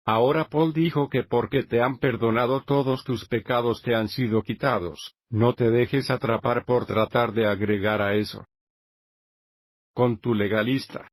Ahora Paul dijo que porque te han perdonado todos tus pecados te han sido quitados, no te dejes atrapar por tratar de agregar a eso. Con tu legalista.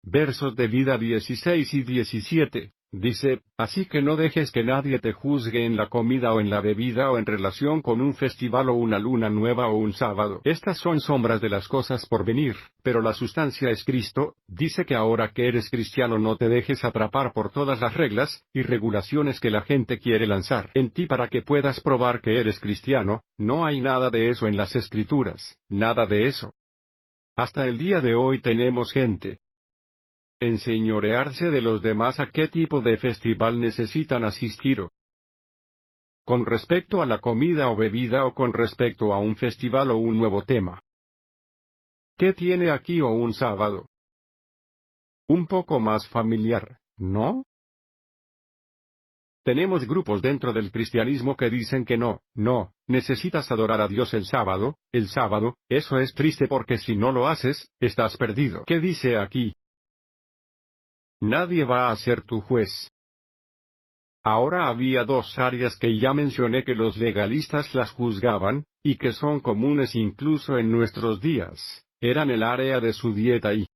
Versos de vida 16 y 17, dice, así que no dejes que nadie te juzgue en la comida o en la bebida o en relación con un festival o una luna nueva o un sábado. Estas son sombras de las cosas por venir, pero la sustancia es Cristo. Dice que ahora que eres cristiano no te dejes atrapar por todas las reglas y regulaciones que la gente quiere lanzar en ti para que puedas probar que eres cristiano. No hay nada de eso en las Escrituras, nada de eso. Hasta el día de hoy tenemos gente enseñorearse de los demás a qué tipo de festival necesitan asistir con respecto a la comida o bebida o con respecto a un festival o un nuevo tema. ¿Qué tiene aquí o un sábado? Un poco más familiar, ¿no? Tenemos grupos dentro del cristianismo que dicen que no, necesitas adorar a Dios el sábado, eso es triste porque si no lo haces, estás perdido. ¿Qué dice aquí? Nadie va a ser tu juez. Ahora había dos áreas que ya mencioné que los legalistas las juzgaban, y que son comunes incluso en nuestros días. Eran el área de su dieta y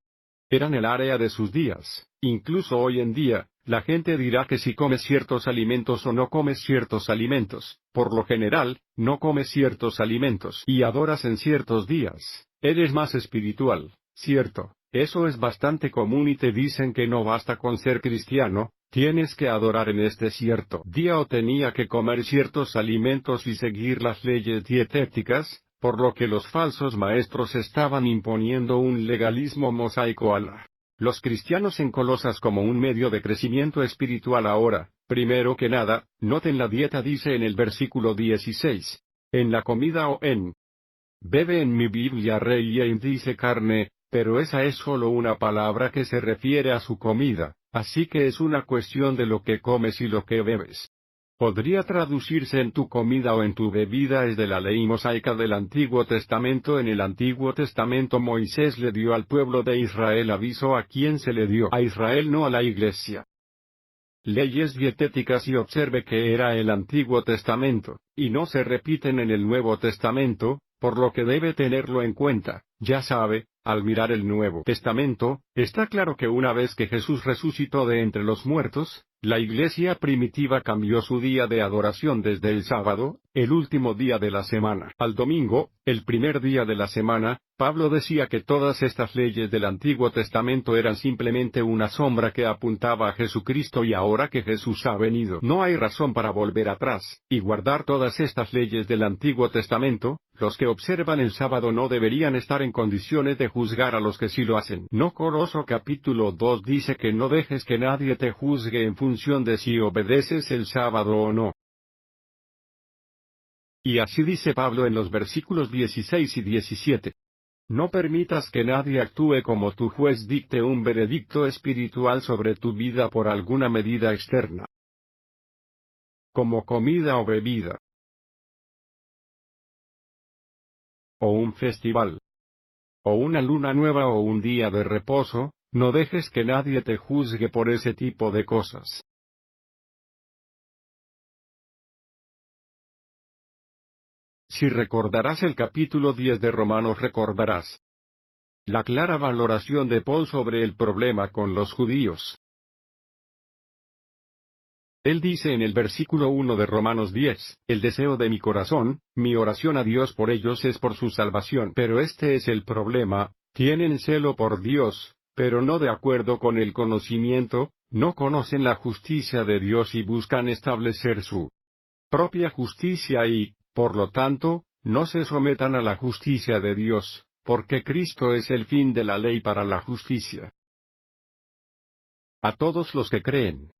eran el área de sus días. Incluso hoy en día, la gente dirá que si comes ciertos alimentos o no comes ciertos alimentos. Por lo general, no comes ciertos alimentos y adoras en ciertos días. Eres más espiritual, ¿cierto? Eso es bastante común y te dicen que no basta con ser cristiano, tienes que adorar en este cierto día o tenía que comer ciertos alimentos y seguir las leyes dietéticas, por lo que los falsos maestros estaban imponiendo un legalismo mosaico a los cristianos en Colosas como un medio de crecimiento espiritual ahora. Primero que nada, noten la dieta dice en el versículo 16. En la comida o en bebe en mi Biblia Rein dice carne, pero esa es solo una palabra que se refiere a su comida, así que es una cuestión de lo que comes y lo que bebes. Podría traducirse en tu comida o en tu bebida es de la ley mosaica del Antiguo Testamento. En el Antiguo Testamento Moisés le dio al pueblo de Israel aviso a quien se le dio a Israel no a la iglesia. Leyes dietéticas y observe que era el Antiguo Testamento, y no se repiten en el Nuevo Testamento, por lo que debe tenerlo en cuenta. Ya sabe, al mirar el Nuevo Testamento, está claro que una vez que Jesús resucitó de entre los muertos, la iglesia primitiva cambió su día de adoración desde el sábado, el último día de la semana, al domingo, el primer día de la semana. Pablo decía que todas estas leyes del Antiguo Testamento eran simplemente una sombra que apuntaba a Jesucristo y ahora que Jesús ha venido, no hay razón para volver atrás y guardar todas estas leyes del Antiguo Testamento. Los que observan el sábado no deberían estar en condiciones de juzgar a los que sí lo hacen. No. Coloso capítulo 2 dice que no dejes que nadie te juzgue en función de si obedeces el sábado o no. Y así dice Pablo en los versículos 16 y 17. No permitas que nadie actúe como tu juez dicte un veredicto espiritual sobre tu vida por alguna medida externa, como comida o bebida, o un festival, o una luna nueva o un día de reposo. No dejes que nadie te juzgue por ese tipo de cosas. Si recordarás el capítulo 10 de Romanos, recordarás la clara valoración de Paul sobre el problema con los judíos. Él dice en el versículo 1 de Romanos 10, el deseo de mi corazón, mi oración a Dios por ellos es por su salvación. Pero este es el problema, tienen celo por Dios, pero no de acuerdo con el conocimiento, no conocen la justicia de Dios y buscan establecer su propia justicia y, por lo tanto, no se sometan a la justicia de Dios, porque Cristo es el fin de la ley para la justicia a todos los que creen.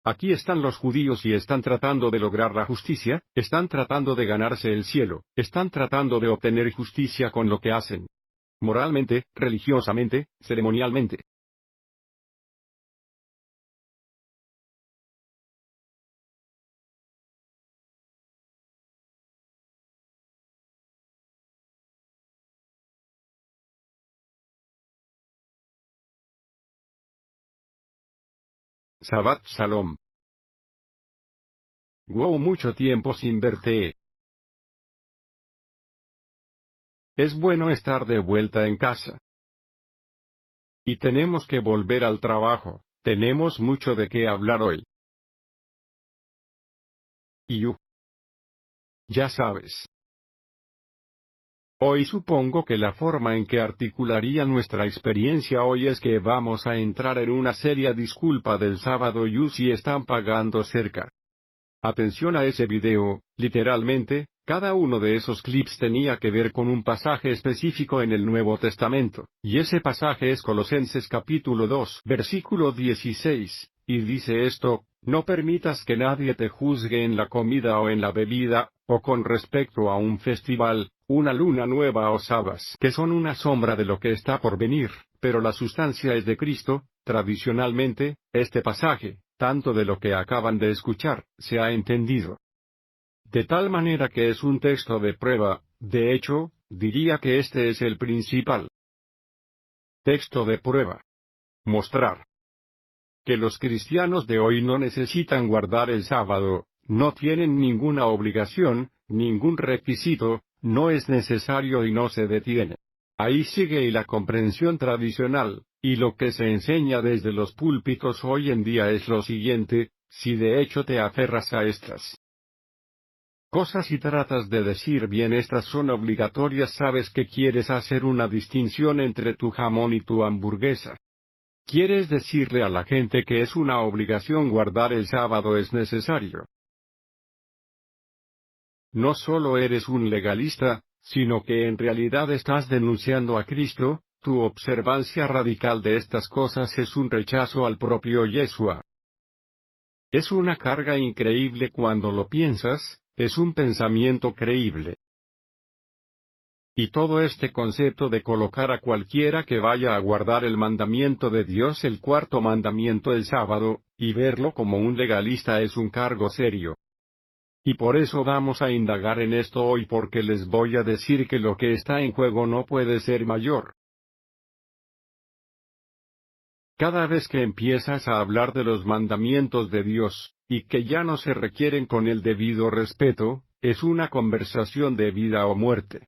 Aquí están los judíos y están tratando de lograr la justicia, están tratando de ganarse el cielo, están tratando de obtener justicia con lo que hacen. Moralmente, religiosamente, ceremonialmente. Shabbat Shalom. Wow, mucho tiempo sin verte. Es bueno estar de vuelta en casa. Y tenemos que volver al trabajo, tenemos mucho de qué hablar hoy. Ya sabes. Hoy supongo que la forma en que articularía nuestra experiencia hoy es que vamos a entrar en una seria disculpa del sábado si están pagando cerca. Atención a ese video, literalmente, cada uno de esos clips tenía que ver con un pasaje específico en el Nuevo Testamento, y ese pasaje es Colosenses capítulo 2, versículo 16, y dice esto: no permitas que nadie te juzgue en la comida o en la bebida, o con respecto a un festival, una luna nueva o sabas, que son una sombra de lo que está por venir, pero la sustancia es de Cristo. Tradicionalmente, este pasaje, tanto de lo que acaban de escuchar, se ha entendido de tal manera que es un texto de prueba. De hecho, diría que este es el principal texto de prueba. Mostrar que los cristianos de hoy no necesitan guardar el sábado, no tienen ninguna obligación, ningún requisito, no es necesario y no se detiene. Ahí sigue y la comprensión tradicional, y lo que se enseña desde los púlpitos hoy en día es lo siguiente: si de hecho te aferras a estas cosas y tratas de decir bien estas son obligatorias, sabes que quieres hacer una distinción entre tu jamón y tu hamburguesa. Quieres decirle a la gente que es una obligación guardar el sábado, es necesario. No solo eres un legalista, sino que en realidad estás denunciando a Cristo. Tu observancia radical de estas cosas es un rechazo al propio Yeshua. Es una carga increíble cuando lo piensas, es un pensamiento creíble. Y todo este concepto de colocar a cualquiera que vaya a guardar el mandamiento de Dios, el cuarto mandamiento, el sábado, y verlo como un legalista es un cargo serio. Y por eso vamos a indagar en esto hoy, porque les voy a decir que lo que está en juego no puede ser mayor. Cada vez que empiezas a hablar de los mandamientos de Dios, y que ya no se requieren con el debido respeto, es una conversación de vida o muerte.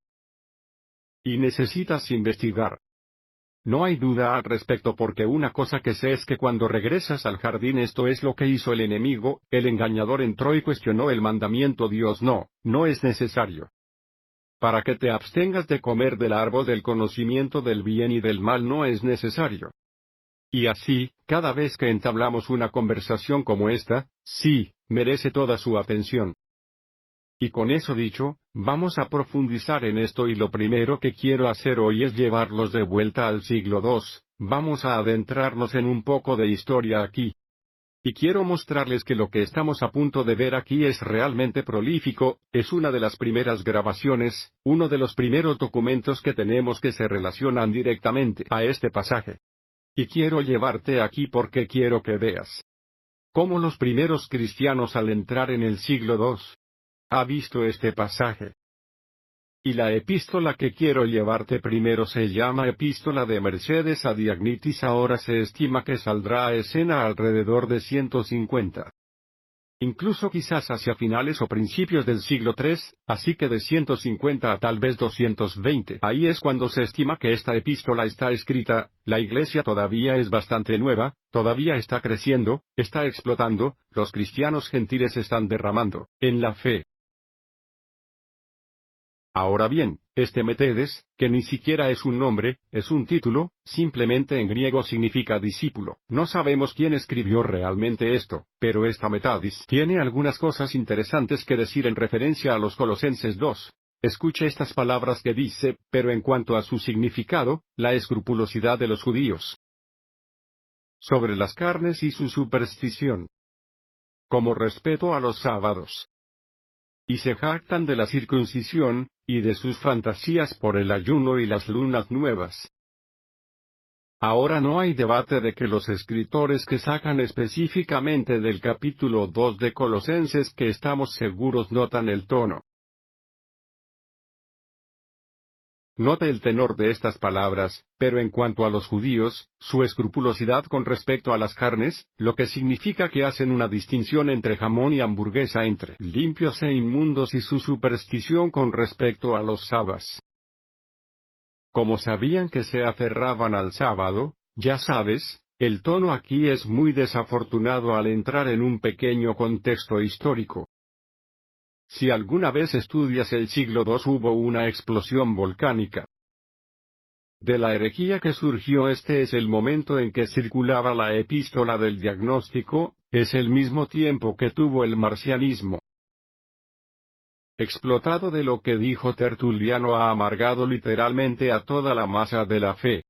Y necesitas investigar. No hay duda al respecto, porque una cosa que sé es que cuando regresas al jardín esto es lo que hizo el enemigo. El engañador entró y cuestionó el mandamiento: Dios no es necesario. Para que te abstengas de comer del árbol del conocimiento del bien y del mal no es necesario. Y así, cada vez que entablamos una conversación como esta, sí, merece toda su atención. Y con eso dicho, vamos a profundizar en esto, y lo primero que quiero hacer hoy es llevarlos de vuelta al siglo II, vamos a adentrarnos en un poco de historia aquí. Y quiero mostrarles que lo que estamos a punto de ver aquí es realmente prolífico, es una de las primeras grabaciones, uno de los primeros documentos que tenemos que se relacionan directamente a este pasaje. Y quiero llevarte aquí porque quiero que veas cómo los primeros cristianos, al entrar en el siglo II, ha visto este pasaje. Y la epístola que quiero llevarte primero se llama Epístola de Mercedes a Diagnitis. Ahora se estima que saldrá a escena alrededor de 150. Incluso quizás hacia finales o principios del siglo III, así que de 150 a tal vez 220. Ahí es cuando se estima que esta epístola está escrita. La iglesia todavía es bastante nueva, todavía está creciendo, está explotando, los cristianos gentiles están derramando en la fe. Ahora bien, este Metedes, que ni siquiera es un nombre, es un título, simplemente en griego significa discípulo. No sabemos quién escribió realmente esto, pero esta Metadis tiene algunas cosas interesantes que decir en referencia a los Colosenses 2. Escuche estas palabras que dice: pero en cuanto a su significado, la escrupulosidad de los judíos sobre las carnes y su superstición, como respeto a los sábados. Y se jactan de la circuncisión, y de sus fantasías por el ayuno y las lunas nuevas. Ahora no hay debate de que los escritores que sacan específicamente del capítulo 2 de Colosenses, que estamos seguros notan el tono Note el tenor de estas palabras, pero en cuanto a los judíos, su escrupulosidad con respecto a las carnes, lo que significa que hacen una distinción entre jamón y hamburguesa, entre limpios e inmundos, y su superstición con respecto a los sábados. Como sabían que se aferraban al sábado, ya sabes, el tono aquí es muy desafortunado al entrar en un pequeño contexto histórico. Si alguna vez estudias el siglo II, hubo una explosión volcánica. De la herejía que surgió, este es el momento en que circulaba la epístola del diagnóstico, es el mismo tiempo que tuvo el marcianismo. Explotado de lo que dijo Tertuliano, ha amargado literalmente a toda la masa de la fe.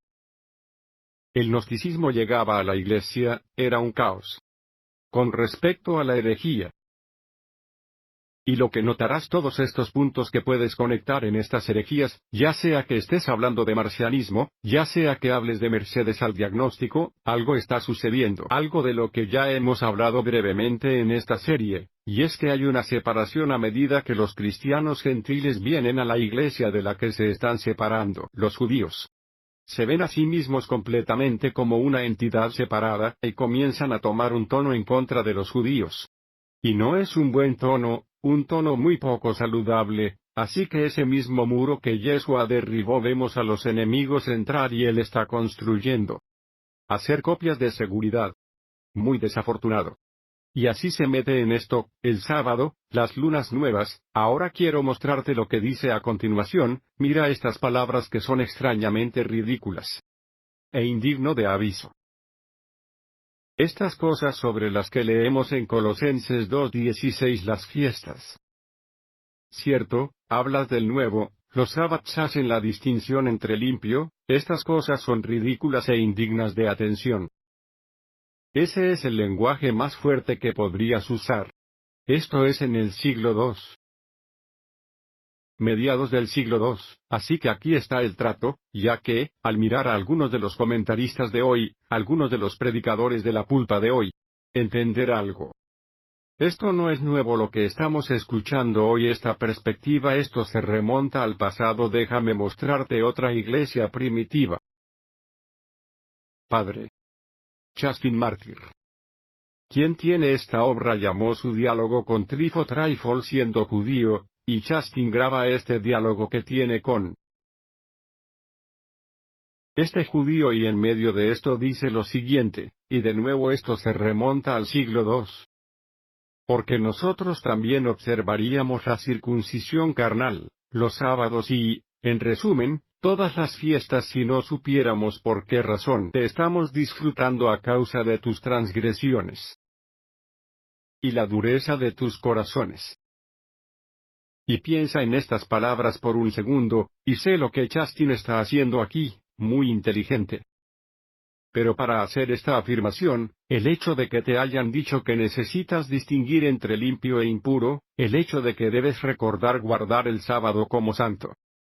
El gnosticismo llegaba a la Iglesia, era un caos. Con respecto a la herejía, y lo que notarás, todos estos puntos que puedes conectar en estas herejías, ya sea que estés hablando de marcianismo, ya sea que hables de mercedes al diagnóstico, algo está sucediendo, algo de lo que ya hemos hablado brevemente en esta serie, y es que hay una separación a medida que los cristianos gentiles vienen a la iglesia de la que se están separando los judíos. Se ven a sí mismos completamente como una entidad separada, y comienzan a tomar un tono en contra de los judíos. Y no es un buen tono, un tono muy poco saludable, así que ese mismo muro que Yeshua derribó, vemos a los enemigos entrar y él está construyendo. Hacer copias de seguridad. Muy desafortunado. Y así se mete en esto, el sábado, las lunas nuevas. Ahora quiero mostrarte lo que dice a continuación, mira estas palabras que son extrañamente ridículas. E indigno de aviso. Estas cosas sobre las que leemos en Colosenses 2:16, las fiestas. Cierto, hablas del nuevo, los sábados hacen la distinción entre limpio, estas cosas son ridículas e indignas de atención. Ese es el lenguaje más fuerte que podrías usar. Esto es en el siglo II. Mediados del siglo II, así que aquí está el trato, ya que, al mirar a algunos de los comentaristas de hoy, algunos de los predicadores de la pulpa de hoy, entender algo. Esto no es nuevo lo que estamos escuchando hoy, esta perspectiva, esto se remonta al pasado. Déjame mostrarte otra iglesia primitiva. Padre Justin Martyr. Quien tiene esta obra llamó su diálogo con Trifo Trifol siendo judío, y Justin graba este diálogo que tiene con este judío, y en medio de esto dice lo siguiente, y de nuevo esto se remonta al siglo II. Porque nosotros también observaríamos la circuncisión carnal, los sábados y, en resumen, todas las fiestas, si no supiéramos por qué razón te estamos disfrutando a causa de tus transgresiones y la dureza de tus corazones. Y piensa en estas palabras por un segundo, y sé lo que Justin está haciendo aquí, muy inteligente. Pero para hacer esta afirmación, el hecho de que te hayan dicho que necesitas distinguir entre limpio e impuro, el hecho de que debes recordar guardar el sábado como santo.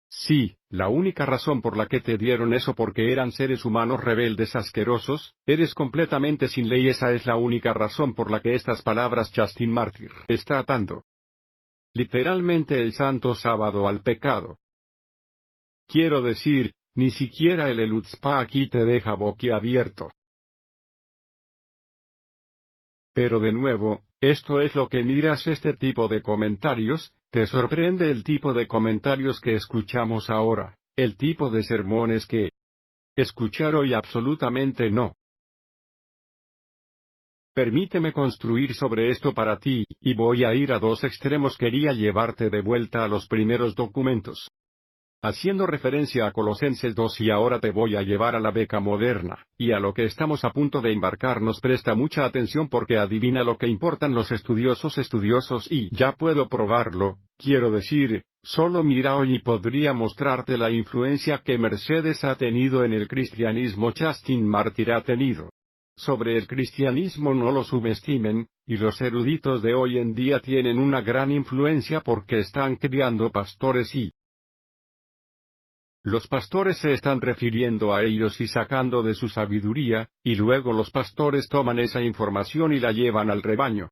Sí, la única razón por la que te dieron eso porque eran seres humanos rebeldes asquerosos, eres completamente sin ley, esa es la única razón por la que estas palabras Justin Martyr está atando literalmente el santo sábado al pecado. Quiero decir, ni siquiera el Elutzpa aquí te deja boquiabierto. Pero de nuevo, esto es lo que miras este tipo de comentarios, te sorprende el tipo de comentarios que escuchamos ahora, el tipo de sermones que escuchar hoy absolutamente no. Permíteme construir sobre esto para ti, y voy a ir a dos extremos. Quería llevarte de vuelta a los primeros documentos, haciendo referencia a Colosenses 2, y ahora te voy a llevar a la beca moderna, y a lo que estamos a punto de embarcarnos. Presta mucha atención porque adivina lo que importan los estudiosos, y ya puedo probarlo, quiero decir, solo mira hoy y podría mostrarte la influencia que Mercedes ha tenido en el cristianismo. Justin Martyr ha tenido sobre el cristianismo, no lo subestimen, y los eruditos de hoy en día tienen una gran influencia porque están criando pastores y los pastores se están refiriendo a ellos y sacando de su sabiduría, y luego los pastores toman esa información y la llevan al rebaño.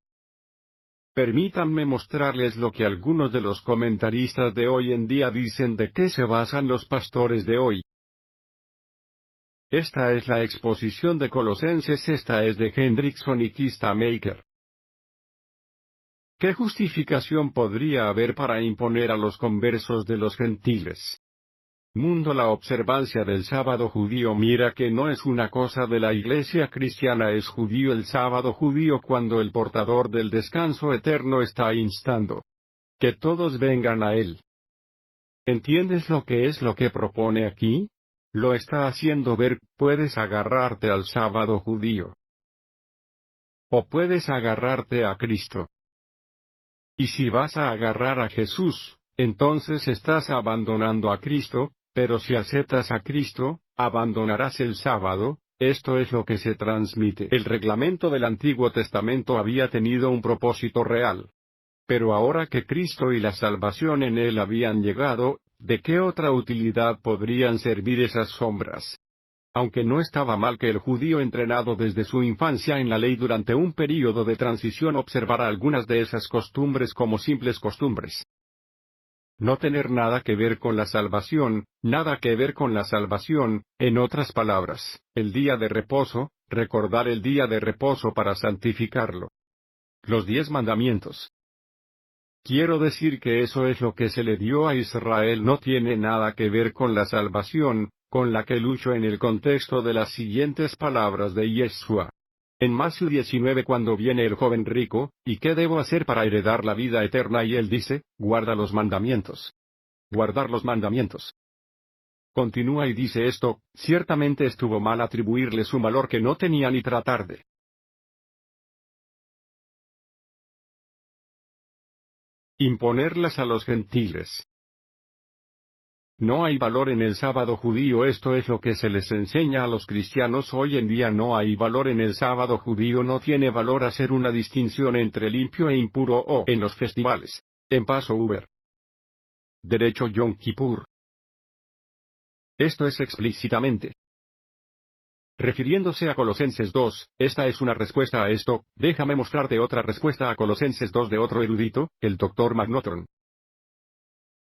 Permítanme mostrarles lo que algunos de los comentaristas de hoy en día dicen de qué se basan los pastores de hoy. Esta es la exposición de Colosenses. Esta es de Hendrickson y Kistamaker. ¿Qué justificación podría haber para imponer a los conversos de los gentiles? Mundo, la observancia del sábado judío. Mira que no es una cosa de la iglesia cristiana. Es judío el sábado judío cuando el portador del descanso eterno está instando que todos vengan a él. ¿Entiendes lo que es lo que propone aquí? Lo está haciendo ver. Puedes agarrarte al sábado judío, o puedes agarrarte a Cristo. Y si vas a agarrar a Jesús, entonces estás abandonando a Cristo, pero si aceptas a Cristo, abandonarás el sábado. Esto es lo que se transmite. El reglamento del Antiguo Testamento había tenido un propósito real. Pero ahora que Cristo y la salvación en él habían llegado, ¿de qué otra utilidad podrían servir esas sombras? Aunque no estaba mal que el judío entrenado desde su infancia en la ley durante un período de transición observara algunas de esas costumbres como simples costumbres. No tener nada que ver con la salvación, nada que ver con la salvación, en otras palabras, el día de reposo, recordar el día de reposo para santificarlo. Los 10 mandamientos. Quiero decir que eso es lo que se le dio a Israel. No tiene nada que ver con la salvación, con la que lucho en el contexto de las siguientes palabras de Yeshua. En Mateo 19, cuando viene el joven rico, ¿y qué debo hacer para heredar la vida eterna? Y él dice, guarda los mandamientos. Guardar los mandamientos. Continúa y dice esto: ciertamente estuvo mal atribuirles un valor que no tenía ni tratar de imponerlas a los gentiles. No hay valor en el sábado judío. Esto es lo que se les enseña a los cristianos hoy en día. No hay valor en el sábado judío. No tiene valor hacer una distinción entre limpio e impuro o en los festivales. En Passover. Derecho Yom Kippur. Esto es explícitamente. Refiriéndose a Colosenses 2, esta es una respuesta a esto. Déjame mostrarte otra respuesta a Colosenses 2 de otro erudito, el Dr. McNaughton.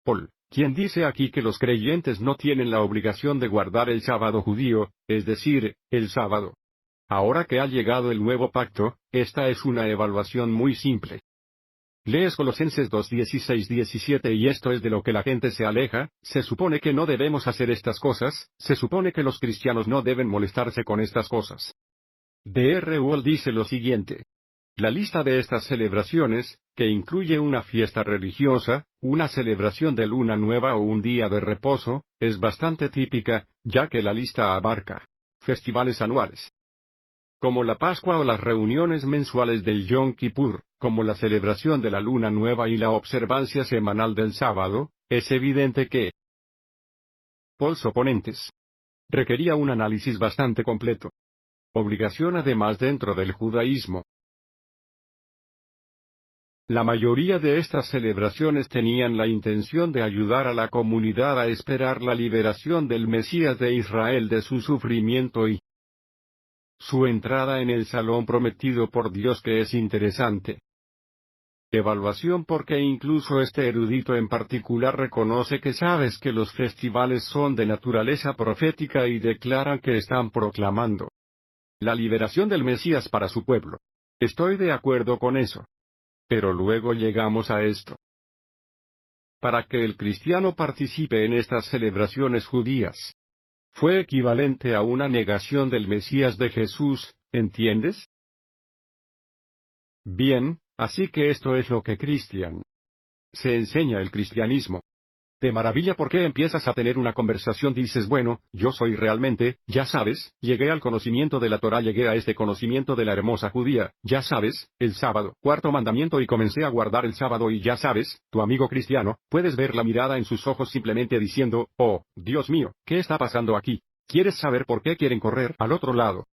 Paul, quien dice aquí que los creyentes no tienen la obligación de guardar el sábado judío, es decir, el sábado. Ahora que ha llegado el nuevo pacto, esta es una evaluación muy simple. Lees Colosenses 2, 16, 17 y esto es de lo que la gente se aleja. Se supone que no debemos hacer estas cosas, se supone que los cristianos no deben molestarse con estas cosas. D.R. Wall dice lo siguiente. La lista de estas celebraciones, que incluye una fiesta religiosa, una celebración de luna nueva o un día de reposo, es bastante típica, ya que la lista abarca festivales anuales, como la Pascua o las reuniones mensuales del Yom Kippur, como la celebración de la luna nueva y la observancia semanal del sábado. Es evidente que Paul's oponentes requería un análisis bastante completo. Obligación además dentro del judaísmo. La mayoría de estas celebraciones tenían la intención de ayudar a la comunidad a esperar la liberación del Mesías de Israel de su sufrimiento y su entrada en el salón prometido por Dios, que es interesante. Evaluación, porque incluso este erudito en particular reconoce que sabes que los festivales son de naturaleza profética y declaran que están proclamando la liberación del Mesías para su pueblo. Estoy de acuerdo con eso. Pero luego llegamos a esto. Para que el cristiano participe en estas celebraciones judías, fue equivalente a una negación del Mesías de Jesús, ¿entiendes? Bien, así que esto es lo que se enseña el cristianismo. Te maravilla porque empiezas a tener una conversación. Dices, bueno, yo soy realmente, ya sabes, llegué al conocimiento de la Torá, llegué a este conocimiento de la hermosa judía, ya sabes, el sábado, cuarto mandamiento, y comencé a guardar el sábado y ya sabes, tu amigo cristiano, puedes ver la mirada en sus ojos simplemente diciendo, oh, Dios mío, ¿qué está pasando aquí? ¿Quieres saber por qué quieren correr al otro lado?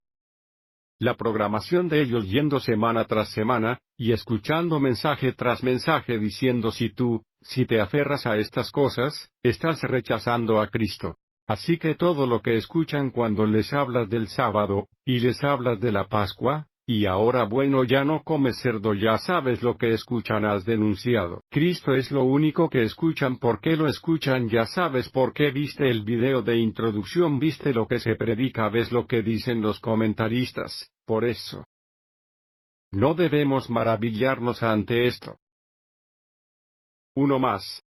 La programación de ellos yendo semana tras semana, y escuchando mensaje tras mensaje diciendo si te aferras a estas cosas, estás rechazando a Cristo. Así que todo lo que escuchan cuando les hablas del sábado, y les hablas de la Pascua, Y ahora bueno, ya no comes cerdo, ya sabes lo que escuchan, has denunciado. Cristo es lo único que escuchan. ¿Por qué lo escuchan? Ya sabes por qué. Viste el video de introducción, viste lo que se predica, ves lo que dicen los comentaristas. Por eso no debemos maravillarnos ante esto. Uno más.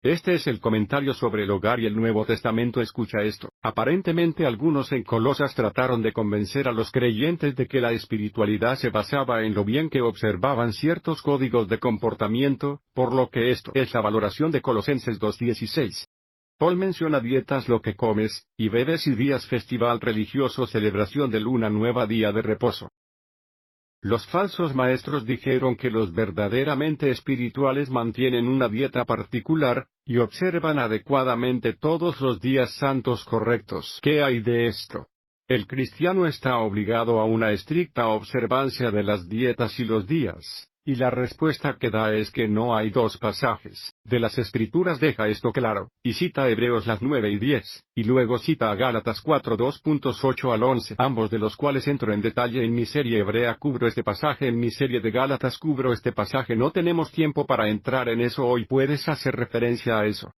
Este es el comentario sobre el hogar y el Nuevo Testamento. Escucha esto. Aparentemente algunos en Colosas trataron de convencer a los creyentes de que la espiritualidad se basaba en lo bien que observaban ciertos códigos de comportamiento, por lo que esto es la valoración de Colosenses 2:16. Paul menciona dietas, lo que comes, y bebes, y días festival religioso, celebración de luna nueva, día de reposo. Los falsos maestros dijeron que los verdaderamente espirituales mantienen una dieta particular, y observan adecuadamente todos los días santos correctos. ¿Qué hay de esto? El cristiano está obligado a una estricta observancia de las dietas y los días. Y la respuesta que da es que no hay. Dos pasajes de las Escrituras deja esto claro, y cita a Hebreos las 9 y 10, y luego cita a Gálatas 4 2.8 al 11, ambos de los cuales entro en detalle en mi serie hebrea. Cubro este pasaje en mi serie de Gálatas, cubro este pasaje. No tenemos tiempo para entrar en eso hoy. Puedes hacer referencia a eso.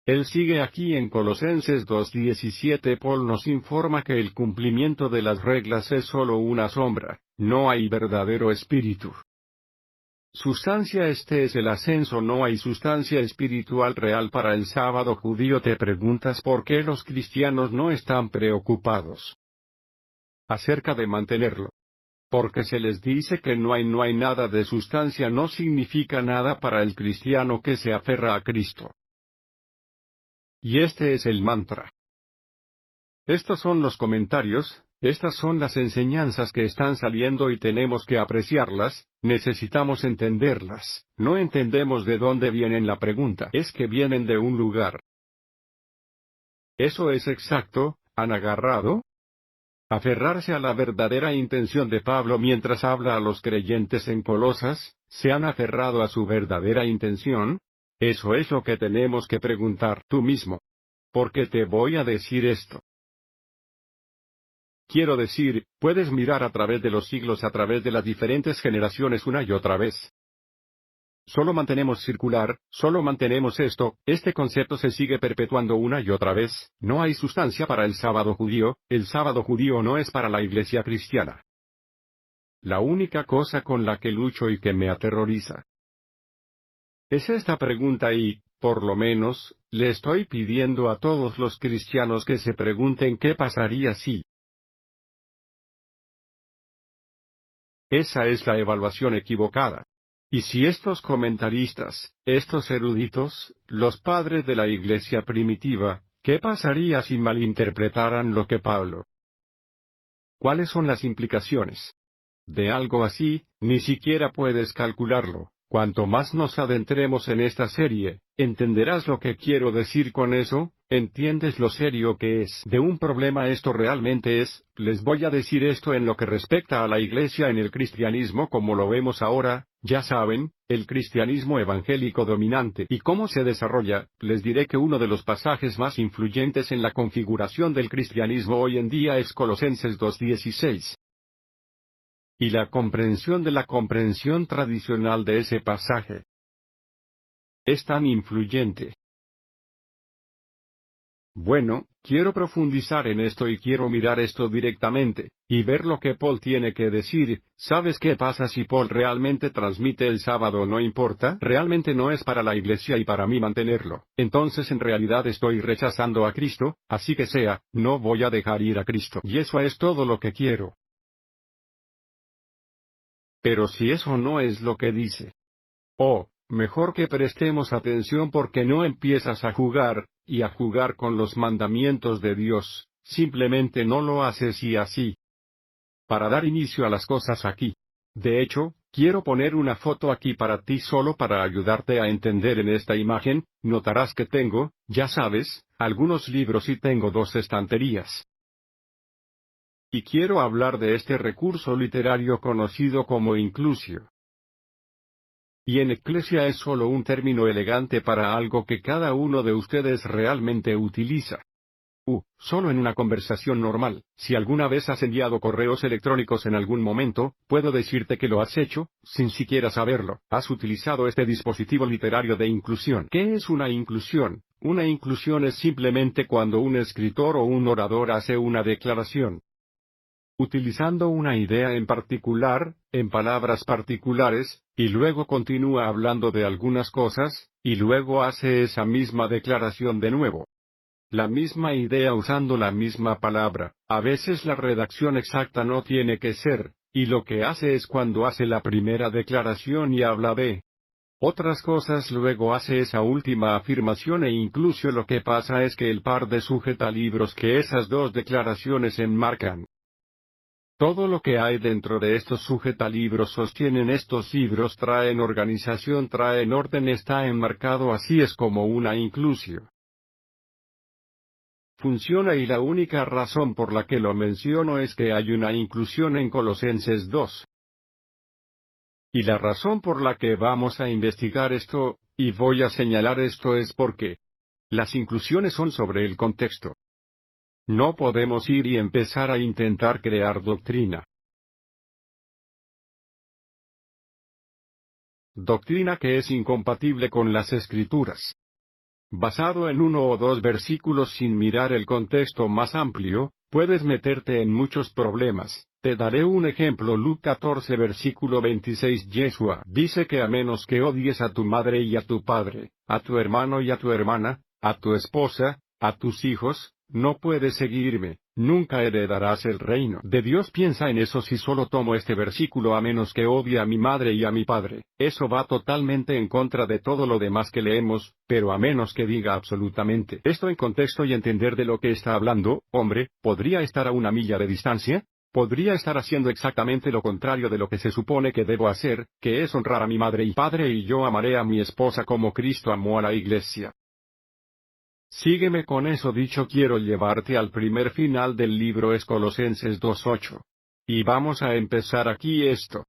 Él sigue aquí en Colosenses 2:17. Paul nos informa que el cumplimiento de las reglas es solo una sombra, no hay verdadero espíritu. Sustancia. Este es el ascenso. No hay sustancia espiritual real para el sábado judío. Te preguntas por qué los cristianos no están preocupados acerca de mantenerlo. Porque se les dice que no hay nada de sustancia. No significa nada para el cristiano que se aferra a Cristo. Y este es el mantra. Estos son los comentarios. Estas son las enseñanzas que están saliendo y tenemos que apreciarlas, necesitamos entenderlas. No entendemos de dónde vienen. La pregunta es que vienen de un lugar. Eso es exacto. ¿Han agarrado? Aferrarse a la verdadera intención de Pablo mientras habla a los creyentes en Colosas. ¿Se han aferrado a su verdadera intención? Eso es lo que tenemos que preguntar tú mismo. Porque te voy a decir esto. Quiero decir, puedes mirar a través de los siglos, a través de las diferentes generaciones una y otra vez. Solo mantenemos circular, solo mantenemos esto, este concepto se sigue perpetuando una y otra vez. No hay sustancia para el sábado judío no es para la iglesia cristiana. La única cosa con la que lucho y que me aterroriza es esta pregunta y, por lo menos, le estoy pidiendo a todos los cristianos que se pregunten qué pasaría si. Esa es la evaluación equivocada. Y si estos comentaristas, estos eruditos, los padres de la iglesia primitiva, ¿qué pasaría si malinterpretaran lo que Pablo? ¿Cuáles son las implicaciones de algo así? Ni siquiera puedes calcularlo. Cuanto más nos adentremos en esta serie, entenderás lo que quiero decir con eso. ¿Entiendes lo serio que es de un problema esto realmente es? Les voy a decir esto en lo que respecta a la iglesia en el cristianismo como lo vemos ahora, ya saben, el cristianismo evangélico dominante y cómo se desarrolla. Les diré que uno de los pasajes más influyentes en la configuración del cristianismo hoy en día es Colosenses 2:16. Y la comprensión de la comprensión tradicional de ese pasaje es tan influyente. Bueno, quiero profundizar en esto y quiero mirar esto directamente, y ver lo que Paul tiene que decir. ¿Sabes qué pasa si Paul realmente transmite el sábado? No importa, realmente no es para la iglesia y para mí mantenerlo. Entonces en realidad estoy rechazando a Cristo, así que no voy a dejar ir a Cristo. Y eso es todo lo que quiero. Pero si eso no es lo que dice. Mejor que prestemos atención porque no empiezas a jugar, y a jugar con los mandamientos de Dios, simplemente no lo haces y así. Para dar inicio a las cosas aquí. De hecho, quiero poner una foto aquí para ti solo para ayudarte a entender en esta imagen. Notarás que tengo, ya sabes, algunos libros y tengo 2 estanterías. Y quiero hablar de este recurso literario conocido como inclusio. Y en eclesia es solo un término elegante para algo que cada uno de ustedes realmente utiliza. Solo en una conversación normal. Si alguna vez has enviado correos electrónicos en algún momento, puedo decirte que lo has hecho, sin siquiera saberlo. Has utilizado este dispositivo literario de inclusión. ¿Qué es una inclusión? Una inclusión es simplemente cuando un escritor o un orador hace una declaración, utilizando una idea en particular, en palabras particulares, y luego continúa hablando de algunas cosas, y luego hace esa misma declaración de nuevo. La misma idea usando la misma palabra. A veces la redacción exacta no tiene que ser, y lo que hace es cuando hace la primera declaración y habla de otras cosas luego hace esa última afirmación e incluso lo que pasa es que el par de sujetalibros que esas dos declaraciones enmarcan. Todo lo que hay dentro de estos sujetalibros sostienen estos libros, traen organización, traen orden, está enmarcado, así es como una inclusio funciona, y la única razón por la que lo menciono es que hay una inclusión en Colosenses 2. Y la razón por la que vamos a investigar esto, y voy a señalar esto, es porque las inclusiones son sobre el contexto. No podemos ir y empezar a intentar crear doctrina. Doctrina que es incompatible con las Escrituras. Basado en uno o dos versículos sin mirar el contexto más amplio, puedes meterte en muchos problemas. Te daré un ejemplo. Lucas 14 versículo 26. Yeshua dice que a menos que odies a tu madre y a tu padre, a tu hermano y a tu hermana, a tu esposa, a tus hijos, no puedes seguirme, nunca heredarás el reino de Dios. Piensa en eso. Si solo tomo este versículo, a menos que odie a mi madre y a mi padre, eso va totalmente en contra de todo lo demás que leemos, pero a menos que diga absolutamente esto en contexto y entender de lo que está hablando, hombre, ¿podría estar a una milla de distancia? Podría estar haciendo exactamente lo contrario de lo que se supone que debo hacer, que es honrar a mi madre y padre, y yo amaré a mi esposa como Cristo amó a la iglesia. Sígueme con eso dicho. Quiero llevarte al primer final del libro, es Colosenses 2:8. Y vamos a empezar aquí. Esto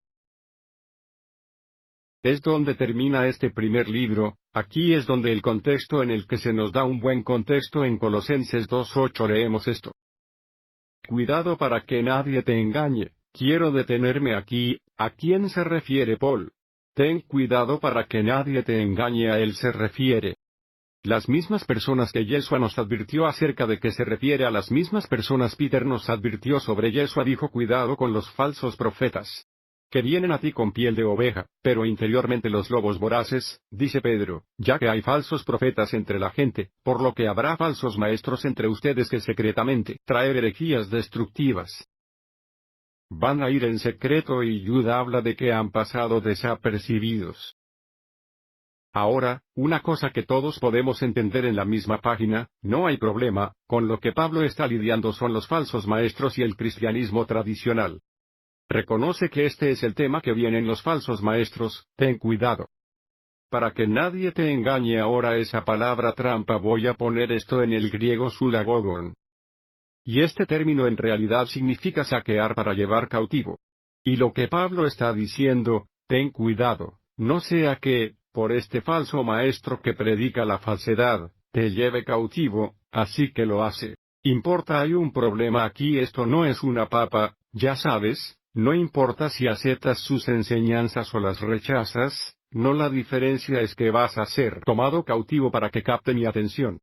es donde termina este primer libro. Aquí es donde el contexto en el que se nos da un buen contexto. En Colosenses 2:8 leemos esto. Cuidado para que nadie te engañe. Quiero detenerme aquí. ¿A quién se refiere Paul? Ten cuidado para que nadie te engañe. A él se refiere. Las mismas personas que Yeshua nos advirtió acerca de que se refiere a las mismas personas. Peter nos advirtió sobre Yeshua, dijo: cuidado con los falsos profetas, que vienen a ti con piel de oveja, pero interiormente los lobos voraces, dice Pedro, ya que hay falsos profetas entre la gente, por lo que habrá falsos maestros entre ustedes que secretamente traer herejías destructivas. Van a ir en secreto, y Judas habla de que han pasado desapercibidos. Ahora, una cosa que todos podemos entender en la misma página, no hay problema, con lo que Pablo está lidiando son los falsos maestros y el cristianismo tradicional. Reconoce que este es el tema que vienen los falsos maestros. Ten cuidado para que nadie te engañe. Ahora, esa palabra trampa, voy a poner esto en el griego sulagogon. Y este término en realidad significa saquear, para llevar cautivo. Y lo que Pablo está diciendo, ten cuidado, no sea que, por este falso maestro que predica la falsedad, te lleve cautivo, así que lo hace. Importa, hay un problema aquí. Esto no es una papa, ya sabes, no importa si aceptas sus enseñanzas o las rechazas, no, la diferencia es que vas a ser tomado cautivo para que capte mi atención.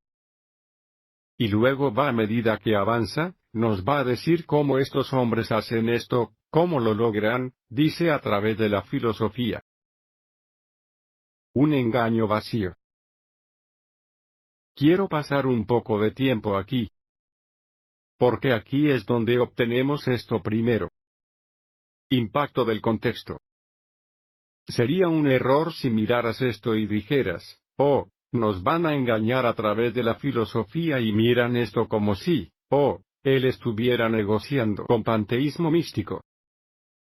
Y luego va, a medida que avanza, nos va a decir cómo estos hombres hacen esto, cómo lo logran, dice a través de la filosofía. Un engaño vacío. Quiero pasar un poco de tiempo aquí, porque aquí es donde obtenemos esto primero. Impacto del contexto. Sería un error si miraras esto y dijeras, oh, nos van a engañar a través de la filosofía, y miran esto como si, él estuviera negociando con panteísmo místico.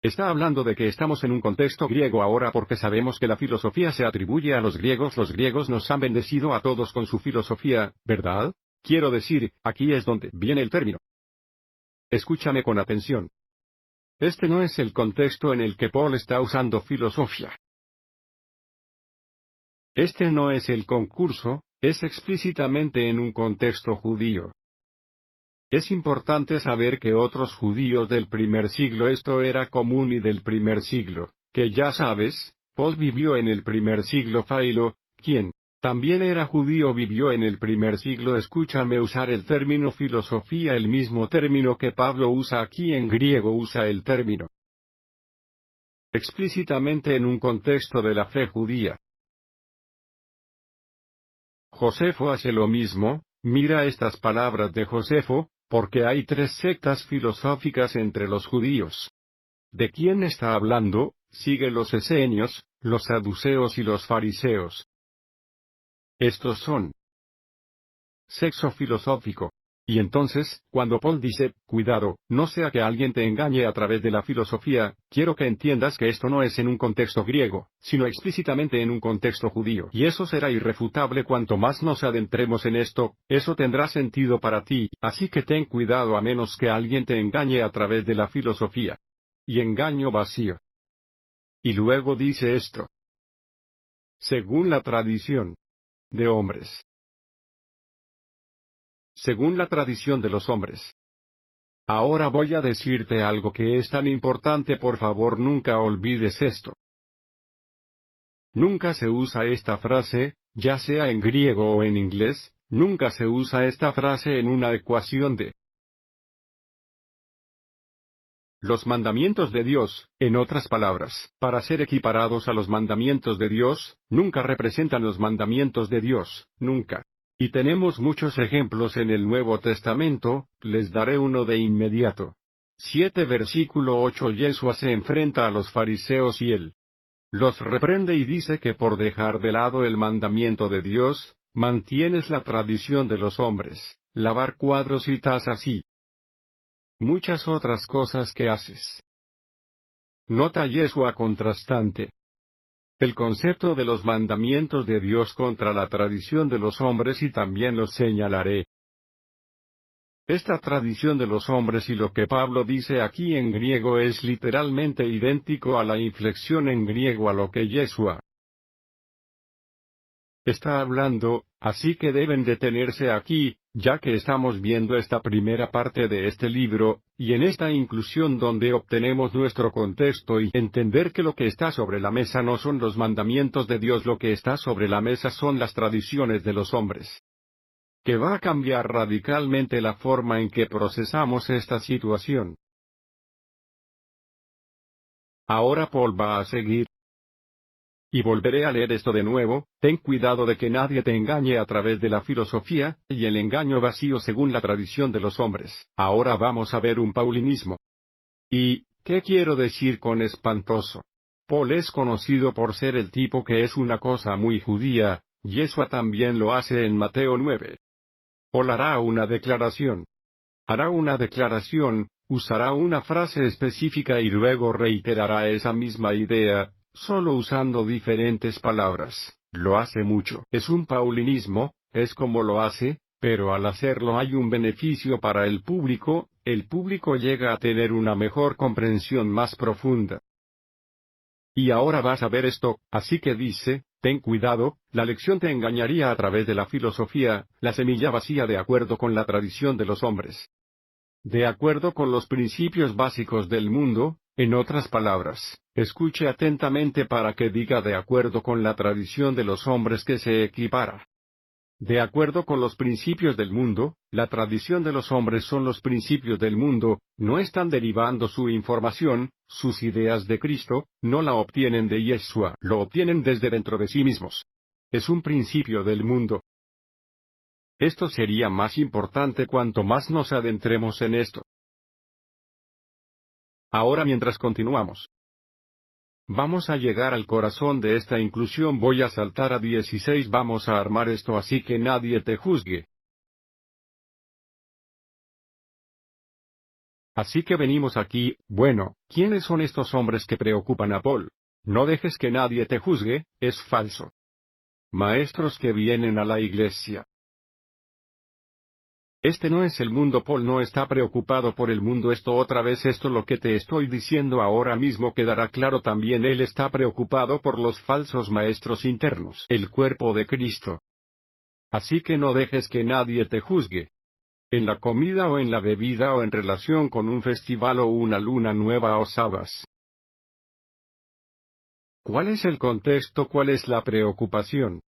Está hablando de que estamos en un contexto griego ahora, porque sabemos que la filosofía se atribuye a los griegos. Los griegos nos han bendecido a todos con su filosofía, ¿verdad? Quiero decir, aquí es donde viene el término. Escúchame con atención. Este no es el contexto en el que Paul está usando filosofía. Este no es el concurso, es explícitamente en un contexto judío. Es importante saber que otros judíos del primer siglo esto era común y del primer siglo, que ya sabes, Paul vivió en el primer siglo. Philo, quien también era judío, vivió en el primer siglo. Escúchame usar el término filosofía, el mismo término que Pablo usa aquí en griego, usa el término explícitamente en un contexto de la fe judía. Josefo hace lo mismo. Mira estas palabras de Josefo, porque hay 3 sectas filosóficas entre los judíos. ¿De quién está hablando? Sigue los esenios, los saduceos y los fariseos. Estos son sexo filosófico. Y entonces, cuando Paul dice, cuidado, no sea que alguien te engañe a través de la filosofía, quiero que entiendas que esto no es en un contexto griego, sino explícitamente en un contexto judío. Y eso será irrefutable cuanto más nos adentremos en esto, eso tendrá sentido para ti, así que ten cuidado a menos que alguien te engañe a través de la filosofía. Y engaño vacío. Y luego dice esto. Según la tradición de hombres. Según la tradición de los hombres. Ahora voy a decirte algo que es tan importante, por favor nunca olvides esto. Nunca se usa esta frase, ya sea en griego o en inglés, nunca se usa esta frase en una ecuación de los mandamientos de Dios, en otras palabras, para ser equiparados a los mandamientos de Dios, nunca representan los mandamientos de Dios, nunca. Y tenemos muchos ejemplos en el Nuevo Testamento, les daré uno de inmediato. 7 versículo 8. Yeshua se enfrenta a los fariseos y él los reprende y dice que por dejar de lado el mandamiento de Dios, mantienes la tradición de los hombres, lavar cuadros y tazas y muchas otras cosas que haces. Nota Yeshua contrastante. El concepto de los mandamientos de Dios contra la tradición de los hombres, y también los señalaré. Esta tradición de los hombres y lo que Pablo dice aquí en griego es literalmente idéntico a la inflexión en griego a lo que Yeshua está hablando, así que deben detenerse aquí, ya que estamos viendo esta primera parte de este libro, y en esta inclusión donde obtenemos nuestro contexto y entender que lo que está sobre la mesa no son los mandamientos de Dios, lo que está sobre la mesa son las tradiciones de los hombres. Que va a cambiar radicalmente la forma en que procesamos esta situación. Ahora Paul va a seguir. Y volveré a leer esto de nuevo, ten cuidado de que nadie te engañe a través de la filosofía, y el engaño vacío según la tradición de los hombres. Ahora vamos a ver un paulinismo. ¿Y qué quiero decir con espantoso? Paul es conocido por ser el tipo que es una cosa muy judía, Yeshua también lo hace en Mateo 9. Paul hará una declaración. Hará una declaración, usará una frase específica y luego reiterará esa misma idea, solo usando diferentes palabras. Lo hace mucho. Es un paulinismo, es como lo hace, pero al hacerlo hay un beneficio para el público llega a tener una mejor comprensión más profunda. Y ahora vas a ver esto, así que dice, ten cuidado, la lección te engañaría a través de la filosofía, la semilla vacía de acuerdo con la tradición de los hombres. De acuerdo con los principios básicos del mundo, en otras palabras, escuche atentamente para que diga de acuerdo con la tradición de los hombres que se equipara. De acuerdo con los principios del mundo, la tradición de los hombres son los principios del mundo, no están derivando su información, sus ideas de Cristo, no la obtienen de Yeshua, lo obtienen desde dentro de sí mismos. Es un principio del mundo. Esto sería más importante cuanto más nos adentremos en esto. Ahora mientras continuamos. Vamos a llegar al corazón de esta inclusión, voy a saltar a 16, vamos a armar esto así que nadie te juzgue. Así que venimos aquí, bueno, ¿quiénes son estos hombres que preocupan a Paul? No dejes que nadie te juzgue, es falso. Maestros que vienen a la iglesia. Este no es el mundo, Paul no está preocupado por el mundo, esto otra vez, esto lo que te estoy diciendo ahora mismo quedará claro también, él está preocupado por los falsos maestros internos, el cuerpo de Cristo. Así que no dejes que nadie te juzgue. en la comida o en la bebida o en relación con un festival o una luna nueva o sabas. ¿Cuál es el contexto? ¿Cuál es la preocupación?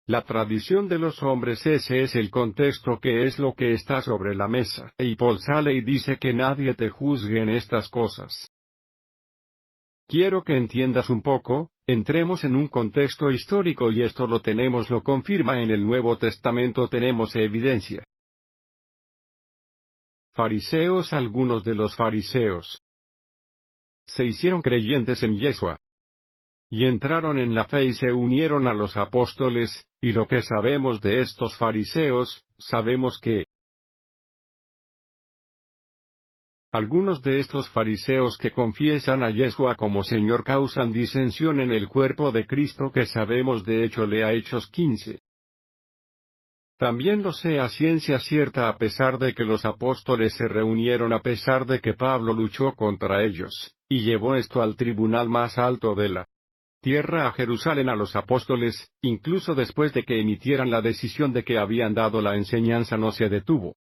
La tradición de los hombres, ese es el contexto, que es lo que está sobre la mesa. Y Paul sale y dice que nadie te juzgue en estas cosas. Quiero que entiendas un poco, entremos en un contexto histórico y esto lo confirma en el Nuevo Testamento, tenemos evidencia. Fariseos. Algunos de los fariseos se hicieron creyentes en Yeshua. Y entraron en la fe y se unieron a los apóstoles, y lo que sabemos de estos fariseos, sabemos que algunos de estos fariseos que confiesan a Yeshua como Señor causan disensión en el cuerpo de Cristo, que sabemos de hecho, lea Hechos 15. También lo sé a ciencia cierta, a pesar de que los apóstoles se reunieron, a pesar de que Pablo luchó contra ellos, y llevó esto al tribunal más alto de la tierra, a Jerusalén, a los apóstoles, incluso después de que emitieran la decisión de que habían dado la enseñanza, no se detuvo.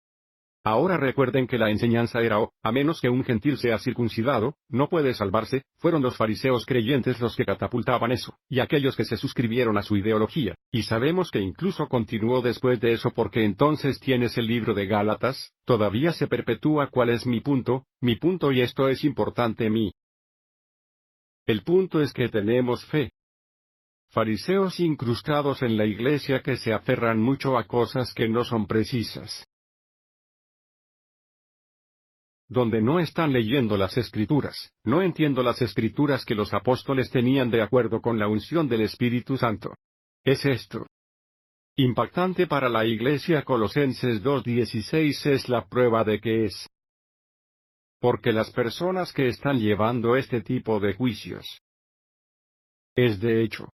Ahora recuerden que la enseñanza era: a menos que un gentil sea circuncidado, no puede salvarse. Fueron los fariseos creyentes los que catapultaban eso, y aquellos que se suscribieron a su ideología, y sabemos que incluso continuó después de eso, porque entonces tienes el libro de Gálatas, todavía se perpetúa. ¿Cuál es mi punto? Mi punto, y esto es importante, el punto es que tenemos fe. Fariseos incrustados en la iglesia que se aferran mucho a cosas que no son precisas, donde no están leyendo las Escrituras. No entiendo las Escrituras que los apóstoles tenían de acuerdo con la unción del Espíritu Santo. Es esto impactante para la iglesia. Colosenses 2:16 es la prueba de que es. Porque las personas que están llevando este tipo de juicios, es de hecho,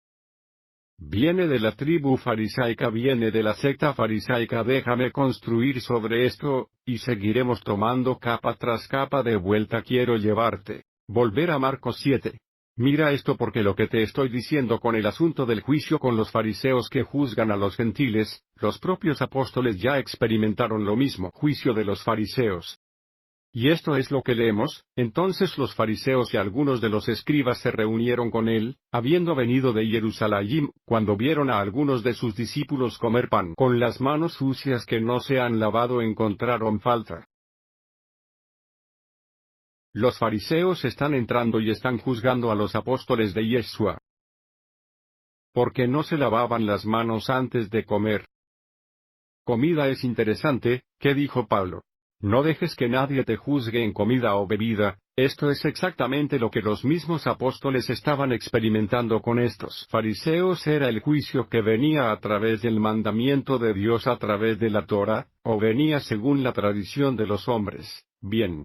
viene de la tribu farisaica, viene de la secta farisaica. Déjame construir sobre esto, y seguiremos tomando capa tras capa de vuelta. Quiero llevarte. Volver a Marcos 7. Mira esto, porque lo que te estoy diciendo con el asunto del juicio con los fariseos que juzgan a los gentiles, los propios apóstoles ya experimentaron lo mismo, juicio de los fariseos. Y esto es lo que leemos: entonces los fariseos y algunos de los escribas se reunieron con él, habiendo venido de Jerusalén, cuando vieron a algunos de sus discípulos comer pan con las manos sucias, que no se han lavado, encontraron falta. Los fariseos están entrando y están juzgando a los apóstoles de Yeshua, porque no se lavaban las manos antes de comer. Comida. Es interesante, ¿qué dijo Pablo? No dejes que nadie te juzgue en comida o bebida. Esto es exactamente lo que los mismos apóstoles estaban experimentando con estos fariseos. Era el juicio que venía a través del mandamiento de Dios, a través de la Torá, o venía según la tradición de los hombres. Bien.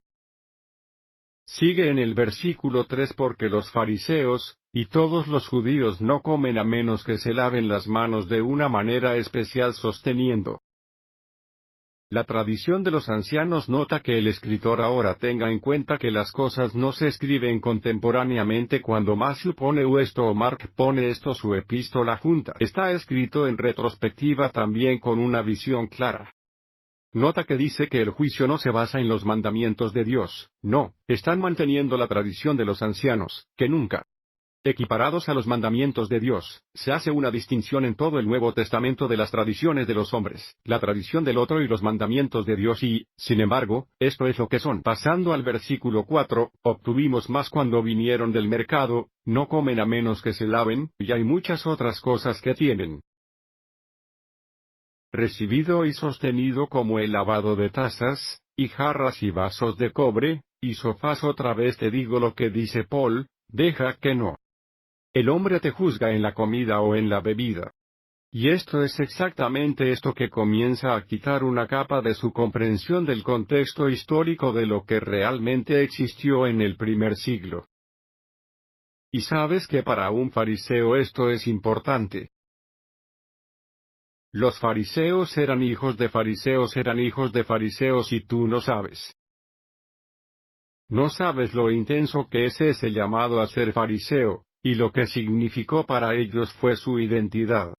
Sigue en el versículo 3: porque los fariseos, y todos los judíos, no comen a menos que se laven las manos de una manera especial, sosteniendo la tradición de los ancianos. Nota que el escritor ahora tenga en cuenta que las cosas no se escriben contemporáneamente. Cuando Matthew pone esto o Mark pone esto, su epístola junta, está escrito en retrospectiva, también con una visión clara. Nota que dice que el juicio no se basa en los mandamientos de Dios. No, están manteniendo la tradición de los ancianos, que nunca equiparados a los mandamientos de Dios. Se hace una distinción en todo el Nuevo Testamento de las tradiciones de los hombres, la tradición del otro y los mandamientos de Dios, y, sin embargo, esto es lo que son. Pasando al versículo 4, obtuvimos más cuando vinieron del mercado, no comen a menos que se laven, y hay muchas otras cosas que tienen recibido y sostenido, como el lavado de tazas, y jarras y vasos de cobre, y sofás. Otra vez te digo lo que dice Paul: deja que no el hombre te juzga en la comida o en la bebida. Y esto es exactamente esto que comienza a quitar una capa de su comprensión del contexto histórico de lo que realmente existió en el primer siglo. Y sabes que para un fariseo esto es importante. Los fariseos eran hijos de fariseos, y tú no sabes. No sabes lo intenso que es ese llamado a ser fariseo, y lo que significó para ellos fue su identidad.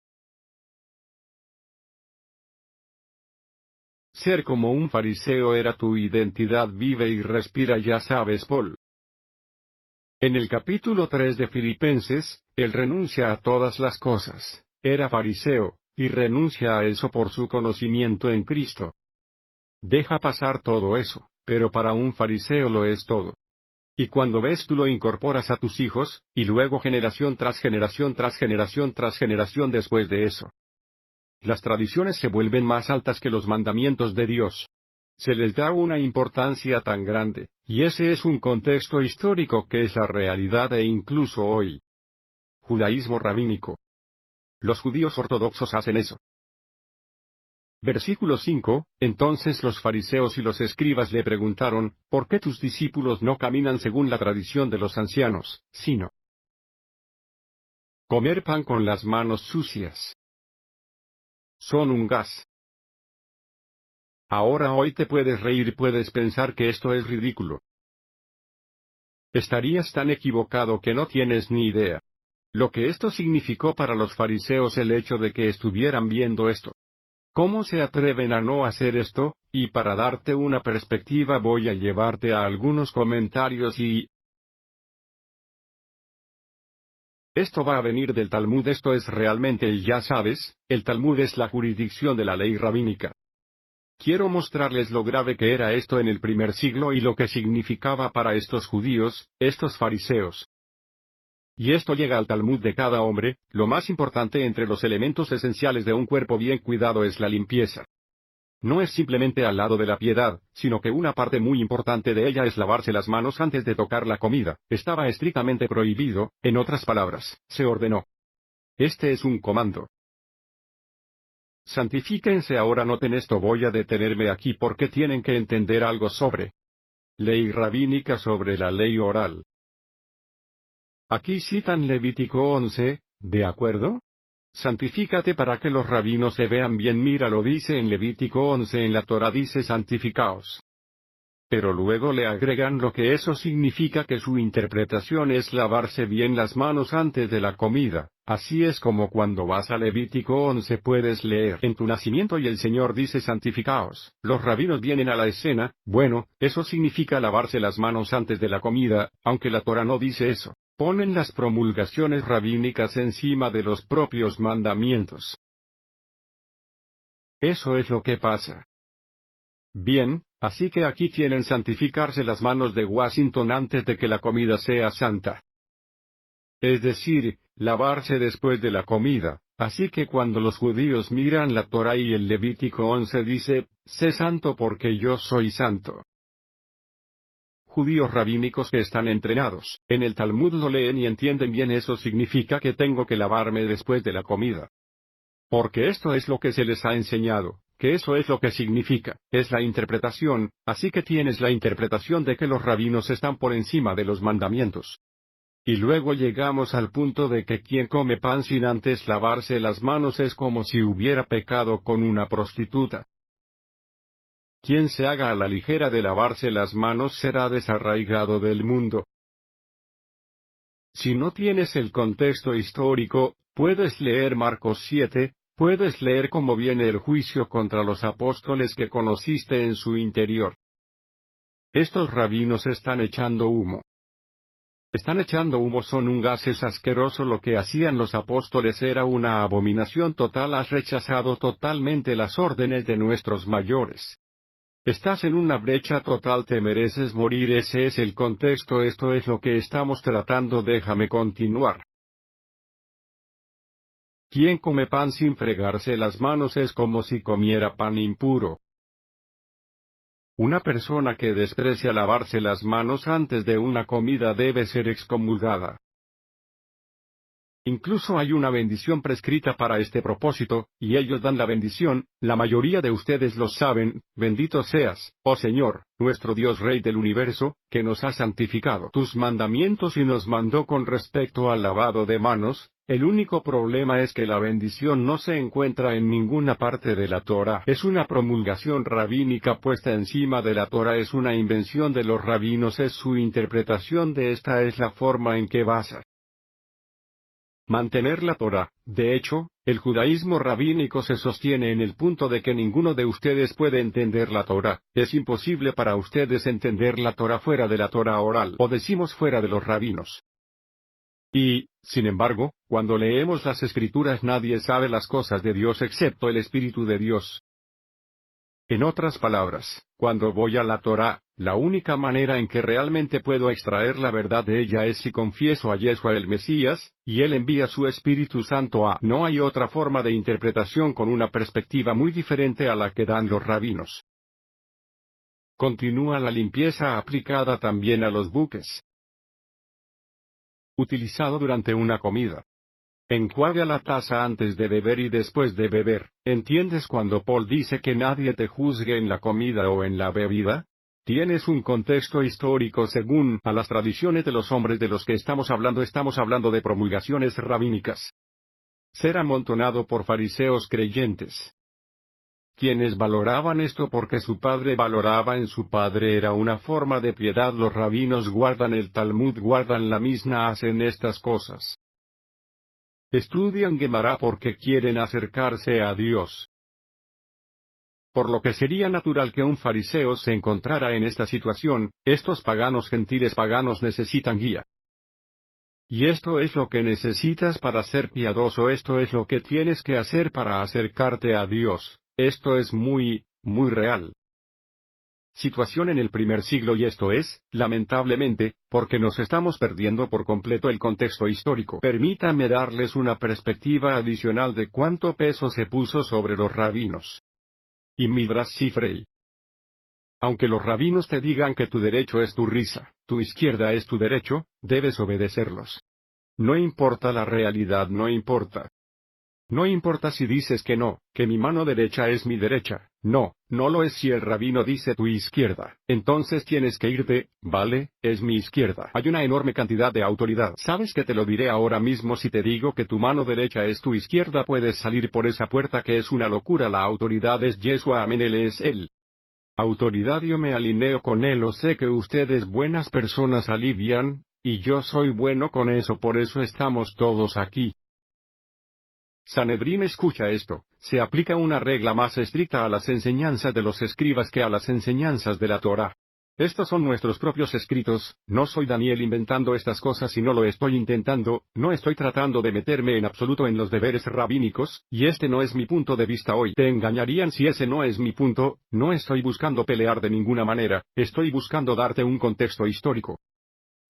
Ser como un fariseo era tu identidad. Vive y respira, ya sabes, Paul. En el capítulo 3 de Filipenses, él renuncia a todas las cosas. Era fariseo, y renuncia a eso por su conocimiento en Cristo. Deja pasar todo eso, pero para un fariseo lo es todo. Y cuando ves, tú lo incorporas a tus hijos, y luego generación tras generación tras generación tras generación después de eso. Las tradiciones se vuelven más altas que los mandamientos de Dios. Se les da una importancia tan grande, y ese es un contexto histórico que es la realidad e incluso hoy. Judaísmo rabínico. Los judíos ortodoxos hacen eso. Versículo 5, entonces los fariseos y los escribas le preguntaron, ¿por qué tus discípulos no caminan según la tradición de los ancianos, sino comer pan con las manos sucias? Son un gas. Ahora hoy te puedes reír, puedes pensar que esto es ridículo. Estarías tan equivocado que no tienes ni idea. Lo que esto significó para los fariseos, el hecho de que estuvieran viendo esto. ¿Cómo se atreven a no hacer esto? Y para darte una perspectiva voy a llevarte a algunos comentarios y... Esto va a venir del Talmud, esto es realmente el ya sabes, el Talmud es la jurisdicción de la ley rabínica. Quiero mostrarles lo grave que era esto en el primer siglo y lo que significaba para estos judíos, estos fariseos. Y esto llega al Talmud de cada hombre. Lo más importante entre los elementos esenciales de un cuerpo bien cuidado es la limpieza. No es simplemente al lado de la piedad, sino que una parte muy importante de ella es lavarse las manos antes de tocar la comida. Estaba estrictamente prohibido, en otras palabras, se ordenó. Este es un comando. Santifíquense. Ahora noten esto, voy a detenerme aquí porque tienen que entender algo sobre ley rabínica, sobre la ley oral. Aquí citan Levítico 11, ¿de acuerdo? Santifícate para que los rabinos se vean bien. Mira, lo dice en Levítico 11, en la Torá dice santificaos. Pero luego le agregan lo que eso significa, que su interpretación es lavarse bien las manos antes de la comida. Así es como cuando vas a Levítico 11 puedes leer en tu nacimiento y el Señor dice santificaos. Los rabinos vienen a la escena. Bueno, eso significa lavarse las manos antes de la comida, aunque la Torá no dice eso. Ponen las promulgaciones rabínicas encima de los propios mandamientos. Eso es lo que pasa. Bien, así que aquí tienen santificarse las manos de Washington antes de que la comida sea santa. Es decir, lavarse después de la comida. Así que cuando los judíos miran la Torá y el Levítico 11 dice, sé santo porque yo soy santo. Judíos rabínicos que están entrenados, en el Talmud lo leen y entienden bien, eso significa que tengo que lavarme después de la comida. Porque esto es lo que se les ha enseñado, que eso es lo que significa, es la interpretación, así que tienes la interpretación de que los rabinos están por encima de los mandamientos. Y luego llegamos al punto de que quien come pan sin antes lavarse las manos es como si hubiera pecado con una prostituta. Quien se haga a la ligera de lavarse las manos será desarraigado del mundo. Si no tienes el contexto histórico, puedes leer Marcos 7, puedes leer cómo viene el juicio contra los apóstoles que conociste en su interior. Estos rabinos están echando humo. Están echando humo, son un gas, es asqueroso. Lo que hacían los apóstoles era una abominación total. Has rechazado totalmente las órdenes de nuestros mayores. Estás en una brecha total, te mereces morir. Ese es el contexto, esto es lo que estamos tratando. Déjame continuar. Quien come pan sin fregarse las manos es como si comiera pan impuro. Una persona que desprecia lavarse las manos antes de una comida debe ser excomulgada. Incluso hay una bendición prescrita para este propósito, y ellos dan la bendición. La mayoría de ustedes lo saben: bendito seas, oh Señor, nuestro Dios, Rey del universo, que nos ha santificado tus mandamientos y nos mandó con respecto al lavado de manos. El único problema es que la bendición no se encuentra en ninguna parte de la Torá. Es una promulgación rabínica puesta encima de la Torá, es una invención de los rabinos, es su interpretación de esta, es la forma en que basa mantener la Torá. De hecho, el judaísmo rabínico se sostiene en el punto de que ninguno de ustedes puede entender la Torá. Es imposible para ustedes entender la Torá fuera de la Torá oral, o decimos fuera de los rabinos. Y, sin embargo, cuando leemos las Escrituras nadie sabe las cosas de Dios excepto el Espíritu de Dios. En otras palabras, cuando voy a la Torá, la única manera en que realmente puedo extraer la verdad de ella es si confieso a Yeshua el Mesías, y Él envía su Espíritu Santo a... No hay otra forma de interpretación con una perspectiva muy diferente a la que dan los rabinos. Continúa la limpieza aplicada también a los buques. Utilizado durante una comida. Enjuaga la taza antes de beber y después de beber. ¿Entiendes cuando Paul dice que nadie te juzgue en la comida o en la bebida? Tienes un contexto histórico según a las tradiciones de los hombres de los que estamos hablando de promulgaciones rabínicas. Ser amontonado por fariseos creyentes. Quienes valoraban esto porque su padre valoraba en su padre era una forma de piedad. Los rabinos guardan el Talmud, guardan la Misna, hacen estas cosas. Estudian Gemara porque quieren acercarse a Dios. Por lo que sería natural que un fariseo se encontrara en esta situación, estos paganos gentiles paganos necesitan guía. Y esto es lo que necesitas para ser piadoso, esto es lo que tienes que hacer para acercarte a Dios, esto es muy, muy real. Situación en el primer siglo y esto es, lamentablemente, porque nos estamos perdiendo por completo el contexto histórico. Permítame darles una perspectiva adicional de cuánto peso se puso sobre los rabinos. Y Midrash Sifrei. Aunque los rabinos te digan que tu derecho es tu risa, tu izquierda es tu derecho, debes obedecerlos. No importa la realidad, no importa. No importa si dices que no, que mi mano derecha es mi derecha, no lo es si el rabino dice tu izquierda, entonces tienes que irte, vale, es mi izquierda. Hay una enorme cantidad de autoridad. ¿Sabes que te lo diré ahora mismo si te digo que tu mano derecha es tu izquierda? Puedes salir por esa puerta que es una locura. La autoridad es Yeshua, amén, Él es Él. Autoridad, yo me alineo con Él, o sé que ustedes buenas personas alivian, y yo soy bueno con eso, por eso estamos todos aquí. Sanedrín, escucha esto, se aplica una regla más estricta a las enseñanzas de los escribas que a las enseñanzas de la Torá. Estos son nuestros propios escritos, no soy Daniel inventando estas cosas y no lo estoy intentando, no estoy tratando de meterme en absoluto en los deberes rabínicos, y este no es mi punto de vista hoy. Te engañarían si ese no es mi punto, no estoy buscando pelear de ninguna manera, estoy buscando darte un contexto histórico.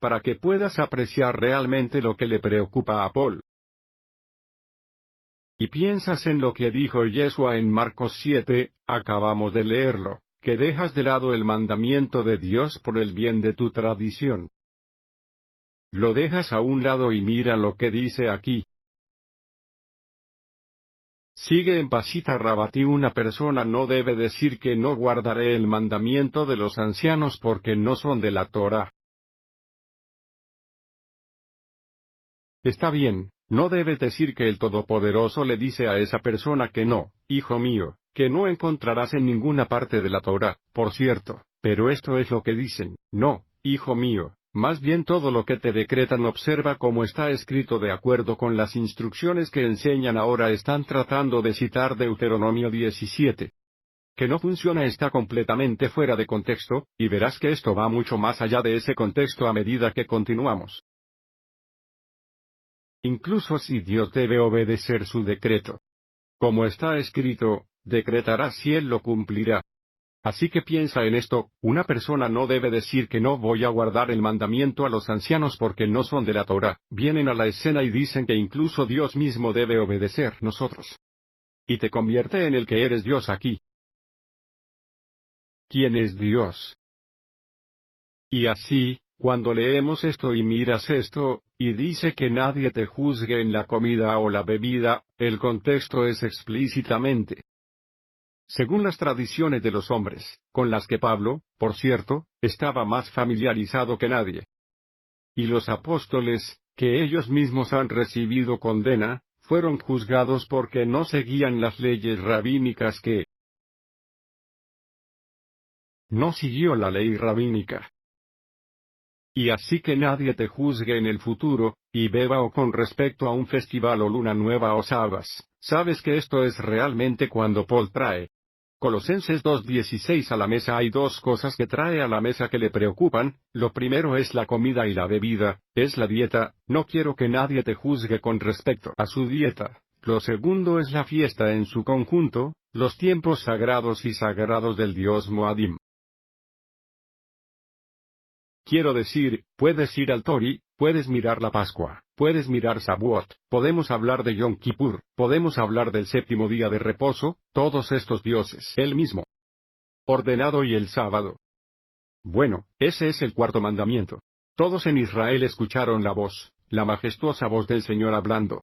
Para que puedas apreciar realmente lo que le preocupa a Paul. Y piensas en lo que dijo Yeshua en Marcos 7, acabamos de leerlo, que dejas de lado el mandamiento de Dios por el bien de tu tradición. Lo dejas a un lado y mira lo que dice aquí. Sigue en Pasita Rabatí, una persona no debe decir que no guardaré el mandamiento de los ancianos porque no son de la Torá. Está bien, no debes decir que el Todopoderoso le dice a esa persona que no, hijo mío, que no encontrarás en ninguna parte de la Torá, por cierto, pero esto es lo que dicen, no, hijo mío, más bien todo lo que te decretan observa como está escrito de acuerdo con las instrucciones que enseñan ahora. Están tratando de citar Deuteronomio 17. Que no funciona, está completamente fuera de contexto, y verás que esto va mucho más allá de ese contexto a medida que continuamos. Incluso si Dios debe obedecer su decreto. Como está escrito, decretará si Él lo cumplirá. Así que piensa en esto, una persona no debe decir que no voy a guardar el mandamiento a los ancianos porque no son de la Torá. Vienen a la escena y dicen que incluso Dios mismo debe obedecer nosotros. Y te convierte en el que eres Dios aquí. ¿Quién es Dios? Y así, cuando leemos esto y miras esto, y dice que nadie te juzgue en la comida o la bebida, el contexto es explícitamente. Según las tradiciones de los hombres, con las que Pablo, por cierto, estaba más familiarizado que nadie. Y los apóstoles, que ellos mismos han recibido condena, fueron juzgados porque no seguían las leyes rabínicas que no siguió la ley rabínica. Y así que nadie te juzgue en el futuro, y beba o con respecto a un festival o luna nueva o sabas, sabes que esto es realmente cuando Paul trae. Colosenses 2:16 a la mesa. Hay dos cosas que trae a la mesa que le preocupan, lo primero es la comida y la bebida, es la dieta, no quiero que nadie te juzgue con respecto a su dieta. Lo segundo es la fiesta en su conjunto, los tiempos sagrados y sagrados del dios Moadim. Quiero decir, puedes ir al Tori, puedes mirar la Pascua, puedes mirar Shavuot, podemos hablar de Yom Kippur, podemos hablar del séptimo día de reposo, todos estos dioses, él mismo ordenado y el sábado. Bueno, ese es el cuarto mandamiento. Todos en Israel escucharon la voz, la majestuosa voz del Señor hablando.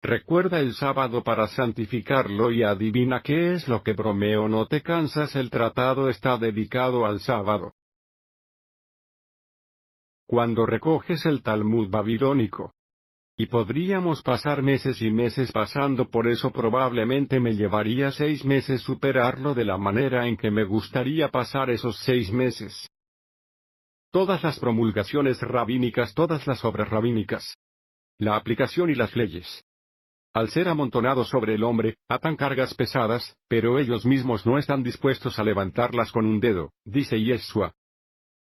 Recuerda el sábado para santificarlo y adivina qué es lo que bromeo. No te cansas, el tratado está dedicado al sábado. Cuando recoges el Talmud babilónico. Y podríamos pasar meses y meses pasando por eso, probablemente me llevaría 6 meses superarlo de la manera en que me gustaría pasar esos 6 meses. Todas las promulgaciones rabínicas, todas las obras rabínicas. La aplicación y las leyes. Al ser amontonados sobre el hombre, atan cargas pesadas, pero ellos mismos no están dispuestos a levantarlas con un dedo, dice Yeshua.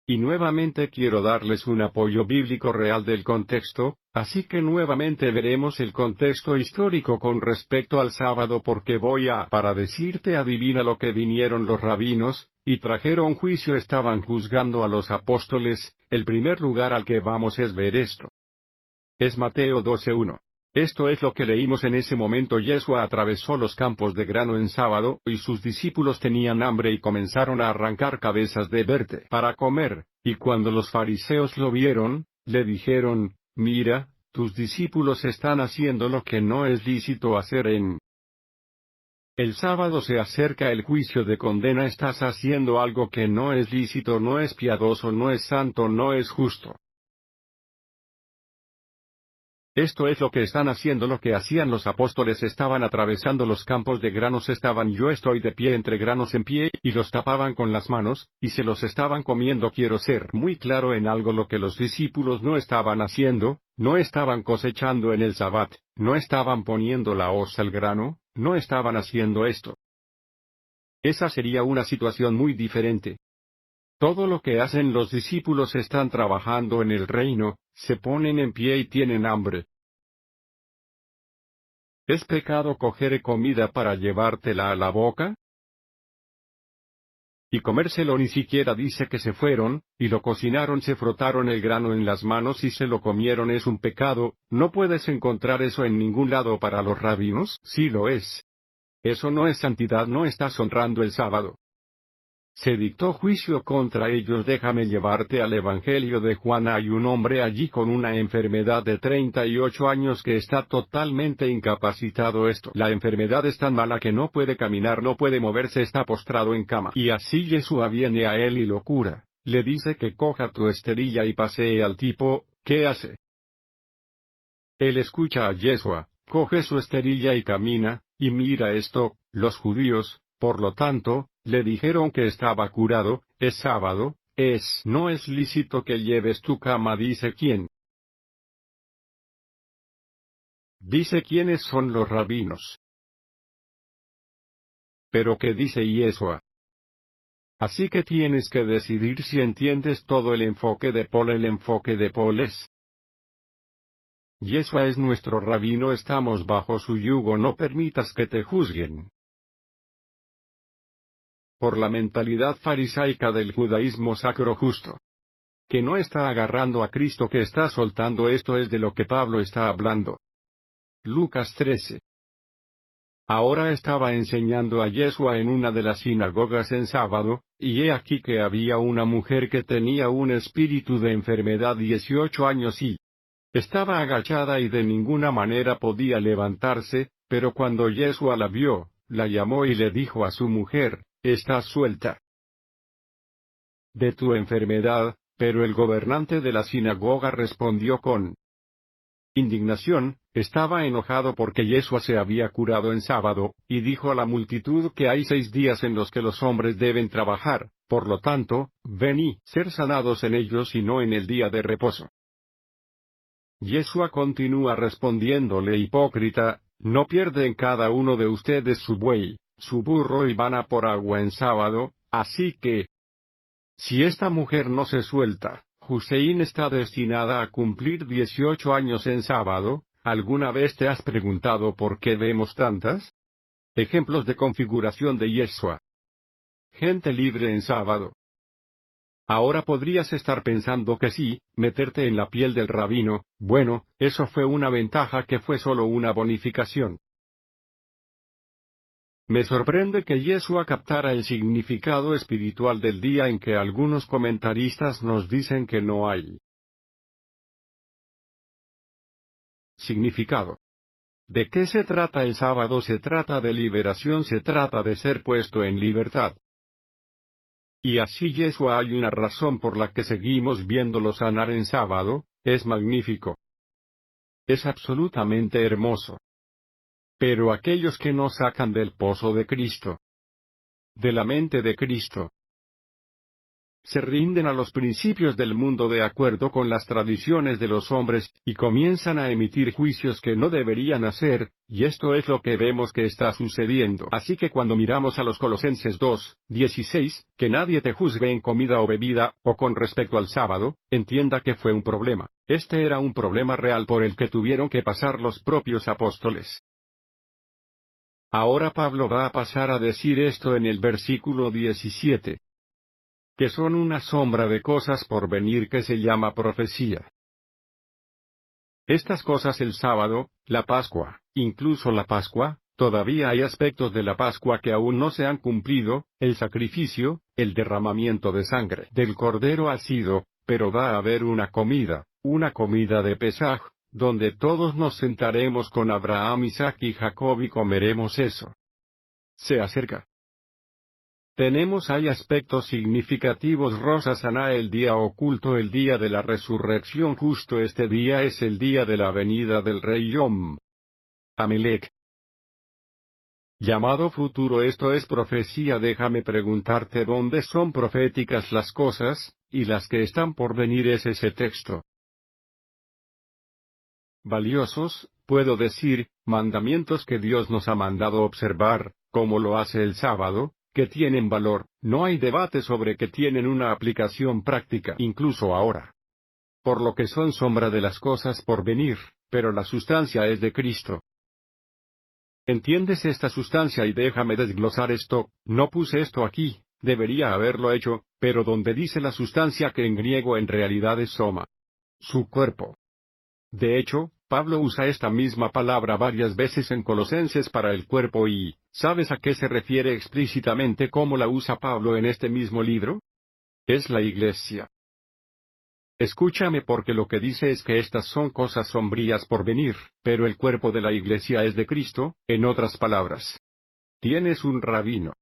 Y nuevamente quiero darles un apoyo bíblico real del contexto, así que nuevamente veremos el contexto histórico con respecto al sábado, porque para decirte adivina lo que vinieron los rabinos, y trajeron juicio, estaban juzgando a los apóstoles. El primer lugar al que vamos es ver esto. Es Mateo 12:1. Esto es lo que leímos en ese momento. Yeshua atravesó los campos de grano en sábado, y sus discípulos tenían hambre y comenzaron a arrancar cabezas de verte para comer, y cuando los fariseos lo vieron, le dijeron, mira, tus discípulos están haciendo lo que no es lícito hacer en el sábado. Se acerca el juicio de condena, estás haciendo algo que no es lícito, no es piadoso, no es santo, no es justo. Esto es lo que están haciendo, lo que hacían los apóstoles. Estaban atravesando los campos de granos, yo estoy de pie entre granos en pie, y los tapaban con las manos, y se los estaban comiendo. Quiero ser muy claro en algo: lo que los discípulos no estaban haciendo, no estaban cosechando en el Sabbat, no estaban poniendo la hoz al grano, no estaban haciendo esto. Esa sería una situación muy diferente. Todo lo que hacen los discípulos están trabajando en el reino, se ponen en pie y tienen hambre. ¿Es pecado coger comida para llevártela a la boca? Y comérselo. Ni siquiera dice que se fueron, y lo cocinaron, se frotaron el grano en las manos y se lo comieron. ¿Es un pecado? No puedes encontrar eso en ningún lado para los rabinos. Sí lo es. Eso no es santidad, no estás honrando el sábado. Se dictó juicio contra ellos. Déjame llevarte al Evangelio de Juan. Hay un hombre allí con una enfermedad de 38 años que está totalmente incapacitado. La enfermedad es tan mala que no puede caminar, no puede moverse, está postrado en cama. Y así Yeshua viene a él y lo cura. Le dice que coja tu esterilla y pasee al tipo. ¿Qué hace? Él escucha a Yeshua, coge su esterilla y camina, y mira esto, los judíos, por lo tanto, le dijeron que estaba curado. Es sábado, no es lícito que lleves tu cama. ¿Dice quién? Dice quiénes son los rabinos. Pero ¿qué dice Yeshua? Así que tienes que decidir si entiendes todo el enfoque de Paul. El enfoque de Paul es: Yeshua es nuestro rabino, estamos bajo su yugo, no permitas que te juzguen por la mentalidad farisaica del judaísmo sacro justo, que no está agarrando a Cristo, que está soltando. Esto es de lo que Pablo está hablando. Lucas 13. Ahora estaba enseñando a Yeshua en una de las sinagogas en sábado, y he aquí que había una mujer que tenía un espíritu de enfermedad 18 años y estaba agachada y de ninguna manera podía levantarse, pero cuando Yeshua la vio, la llamó y le dijo a su mujer: estás suelta de tu enfermedad. Pero el gobernante de la sinagoga respondió con indignación, estaba enojado porque Yeshua se había curado en sábado, y dijo a la multitud que hay 6 días en los que los hombres deben trabajar, por lo tanto, ven y ser sanados en ellos y no en el día de reposo. Yeshua continúa respondiéndole: hipócrita, ¿no pierden cada uno de ustedes su buey, su burro y van a por agua en sábado? Así que, si esta mujer no se suelta, Hussein está destinada a cumplir 18 años en sábado. ¿Alguna vez te has preguntado por qué vemos tantas ejemplos de configuración de Yeshua? Gente libre en sábado. Ahora podrías estar pensando que sí, meterte en la piel del rabino. Bueno, eso fue una ventaja que fue solo una bonificación. Me sorprende que Yeshua captara el significado espiritual del día en que algunos comentaristas nos dicen que no hay significado. ¿De qué se trata el sábado? Se trata de liberación, se trata de ser puesto en libertad. Y así Yeshua, hay una razón por la que seguimos viéndolo sanar en sábado. Es magnífico. Es absolutamente hermoso. Pero aquellos que no sacan del pozo de Cristo, de la mente de Cristo, se rinden a los principios del mundo de acuerdo con las tradiciones de los hombres, y comienzan a emitir juicios que no deberían hacer, y esto es lo que vemos que está sucediendo. Así que cuando miramos a los Colosenses 2:16, que nadie te juzgue en comida o bebida, o con respecto al sábado, entienda que fue un problema. Este era un problema real por el que tuvieron que pasar los propios apóstoles. Ahora Pablo va a pasar a decir esto en el versículo 17. Que son una sombra de cosas por venir que se llama profecía. Estas cosas, el sábado, la Pascua, incluso la Pascua, todavía hay aspectos de la Pascua que aún no se han cumplido. El sacrificio, el derramamiento de sangre del cordero ha sido, pero va a haber una comida de Pesaj, donde todos nos sentaremos con Abraham, Isaac y Jacob y comeremos eso. Se acerca. Hay aspectos significativos. Rosh Hashaná, el día oculto, el día de la resurrección. Justo este día es el día de la venida del rey Yom Amelec. Llamado futuro, esto es profecía. Déjame preguntarte dónde son proféticas las cosas, y las que están por venir es ese texto. Valiosos, puedo decir, mandamientos que Dios nos ha mandado observar, como lo hace el sábado, que tienen valor. No hay debate sobre que tienen una aplicación práctica incluso ahora. Por lo que son sombra de las cosas por venir, pero la sustancia es de Cristo. ¿Entiendes esta sustancia? Y déjame desglosar esto. No puse esto aquí, debería haberlo hecho, pero donde dice la sustancia, que en griego en realidad es soma, su cuerpo. De hecho, Pablo usa esta misma palabra varias veces en Colosenses para el cuerpo y, ¿sabes a qué se refiere explícitamente cómo la usa Pablo en este mismo libro? Es la iglesia. Escúchame, porque lo que dice es que estas son cosas sombrías por venir, pero el cuerpo de la iglesia es de Cristo. En otras palabras, tienes un rabino.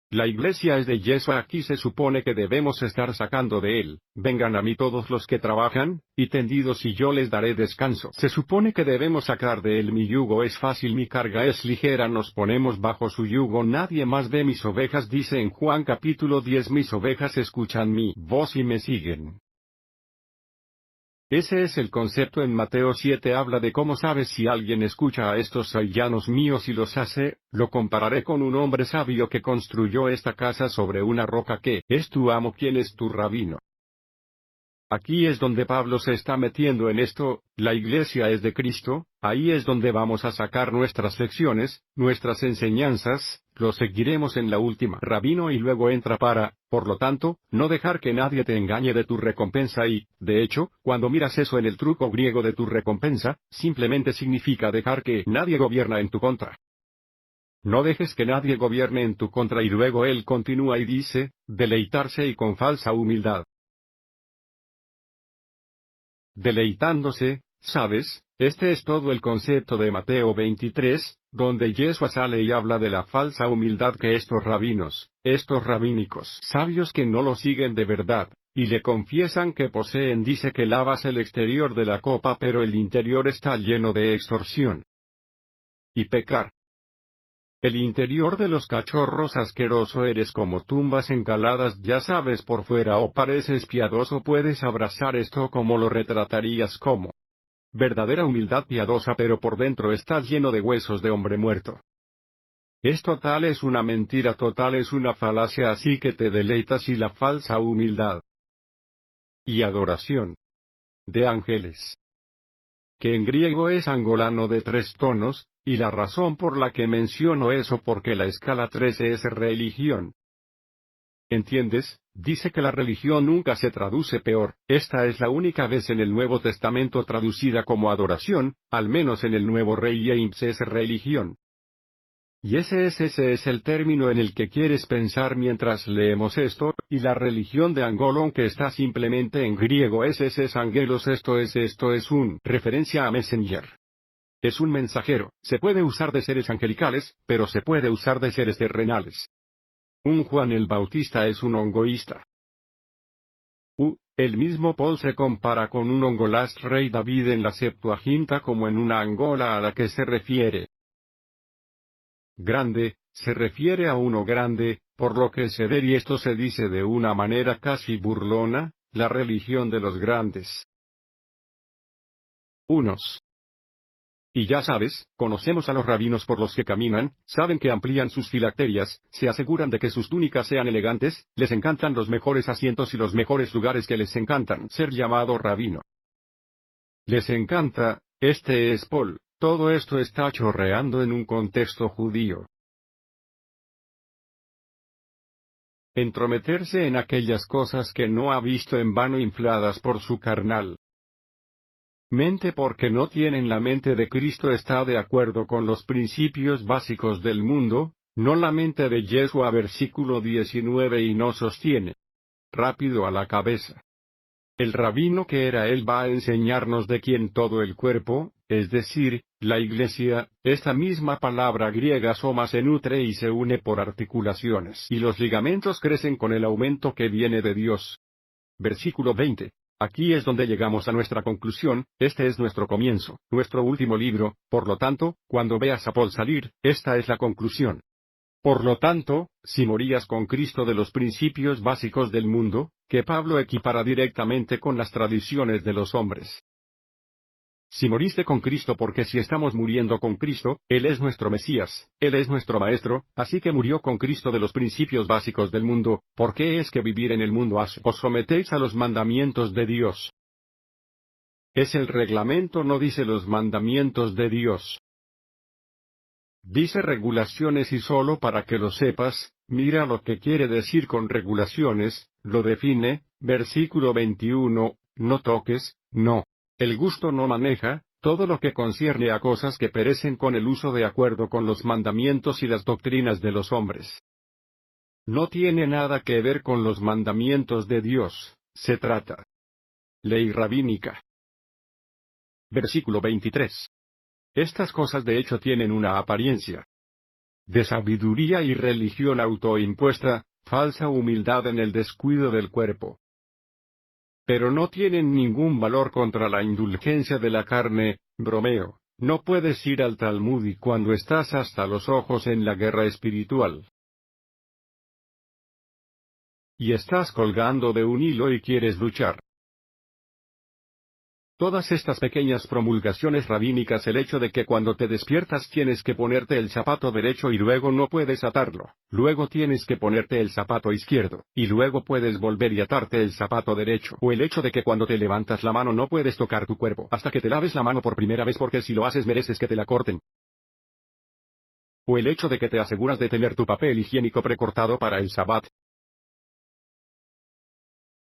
La iglesia es de Yeshua. Aquí se supone que debemos estar sacando de él: vengan a mí todos los que trabajan y tendidos, y yo les daré descanso. Se supone que debemos sacar de él: mi yugo es fácil, mi carga es ligera. Nos ponemos bajo su yugo. Nadie más ve mis ovejas, dice en Juan capítulo 10. Mis ovejas escuchan mi voz y me siguen. Ese es el concepto. En Mateo 7 habla de cómo sabes si alguien escucha a estos llanos míos y los hace. Lo compararé con un hombre sabio que construyó esta casa sobre una roca. Que es tu amo, quien es tu rabino. Aquí es donde Pablo se está metiendo en esto. La iglesia es de Cristo. Ahí es donde vamos a sacar nuestras lecciones, nuestras enseñanzas. Lo seguiremos en la última, rabino, y luego entra para, por lo tanto, no dejar que nadie te engañe de tu recompensa. Y, de hecho, cuando miras eso en el truco griego de tu recompensa, simplemente significa dejar que nadie gobierna en tu contra. No dejes que nadie gobierne en tu contra. Y luego él continúa y dice, deleitarse y con falsa humildad. Deleitándose, ¿sabes? Este es todo el concepto de Mateo 23, donde Yeshua sale y habla de la falsa humildad que estos rabinos, estos rabínicos sabios que no lo siguen de verdad, y le confiesan que poseen. Dice que lavas el exterior de la copa, pero el interior está lleno de extorsión y pecar. El interior de los cachorros asqueroso eres como tumbas encaladas, ya sabes, por fuera o pareces piadoso, puedes abrazar esto como lo retratarías como verdadera humildad piadosa, pero por dentro estás lleno de huesos de hombre muerto. Es total, es una mentira total, es una falacia, así que te deleitas y la falsa humildad y adoración de ángeles, que en griego es angolano de 3 tonos, y la razón por la que menciono eso porque la escala 13 es religión. ¿Entiendes? Dice que la religión nunca se traduce peor, esta es la única vez en el Nuevo Testamento traducida como adoración, al menos en el Nuevo Rey James es religión. Y ese es el término en el que quieres pensar mientras leemos esto, y la religión de Angolón que está simplemente en griego es angelos, esto es un referencia a messenger. Es un mensajero, se puede usar de seres angelicales, pero se puede usar de seres terrenales. Un Juan el Bautista es un ongoísta. El mismo Paul se compara con un ongolás rey David en la Septuaginta como en una Angola a la que se refiere. Grande, se refiere a uno grande, por lo que se ve, y esto se dice de una manera casi burlona, la religión de los grandes. Unos. Y ya sabes, conocemos a los rabinos por los que caminan, saben que amplían sus filacterias, se aseguran de que sus túnicas sean elegantes, les encantan los mejores asientos y los mejores lugares, que les encantan ser llamado rabino. Les encanta, este es Paul, todo esto está chorreando en un contexto judío. Entrometerse en aquellas cosas que no ha visto, en vano infladas por su carnal mente, porque no tienen la mente de Cristo, está de acuerdo con los principios básicos del mundo, no la mente de Yeshua, versículo 19, y no sostiene. Rápido a la cabeza. El rabino que era él va a enseñarnos de quién todo el cuerpo, es decir, la iglesia, esta misma palabra griega soma, se nutre y se une por articulaciones, y los ligamentos crecen con el aumento que viene de Dios. Versículo 20. Aquí es donde llegamos a nuestra conclusión, este es nuestro comienzo, nuestro último libro, por lo tanto, cuando veas a Paul salir, esta es la conclusión. Por lo tanto, si morías con Cristo de los principios básicos del mundo, que Pablo equipara directamente con las tradiciones de los hombres. Si moriste con Cristo, porque si estamos muriendo con Cristo, Él es nuestro Mesías, Él es nuestro Maestro, así que murió con Cristo de los principios básicos del mundo. ¿Por qué es que vivir en el mundo hace? Os sometéis a los mandamientos de Dios. Es el reglamento, no dice los mandamientos de Dios. Dice regulaciones, y solo para que lo sepas, mira lo que quiere decir con regulaciones, lo define, versículo 21, no toques, no. El gusto no maneja, todo lo que concierne a cosas que perecen con el uso de acuerdo con los mandamientos y las doctrinas de los hombres. No tiene nada que ver con los mandamientos de Dios, se trata. Ley rabínica. Versículo 23. Estas cosas de hecho tienen una apariencia de sabiduría y religión autoimpuesta, falsa humildad en el descuido del cuerpo. Pero no tienen ningún valor contra la indulgencia de la carne. Bromeo, no puedes ir al Talmud y cuando estás hasta los ojos en la guerra espiritual, y estás colgando de un hilo y quieres luchar. Todas estas pequeñas promulgaciones rabínicas, el hecho de que cuando te despiertas tienes que ponerte el zapato derecho y luego no puedes atarlo, luego tienes que ponerte el zapato izquierdo, y luego puedes volver y atarte el zapato derecho, o el hecho de que cuando te levantas la mano no puedes tocar tu cuerpo hasta que te laves la mano por primera vez, porque si lo haces mereces que te la corten. O el hecho de que te aseguras de tener tu papel higiénico precortado para el Sabbat.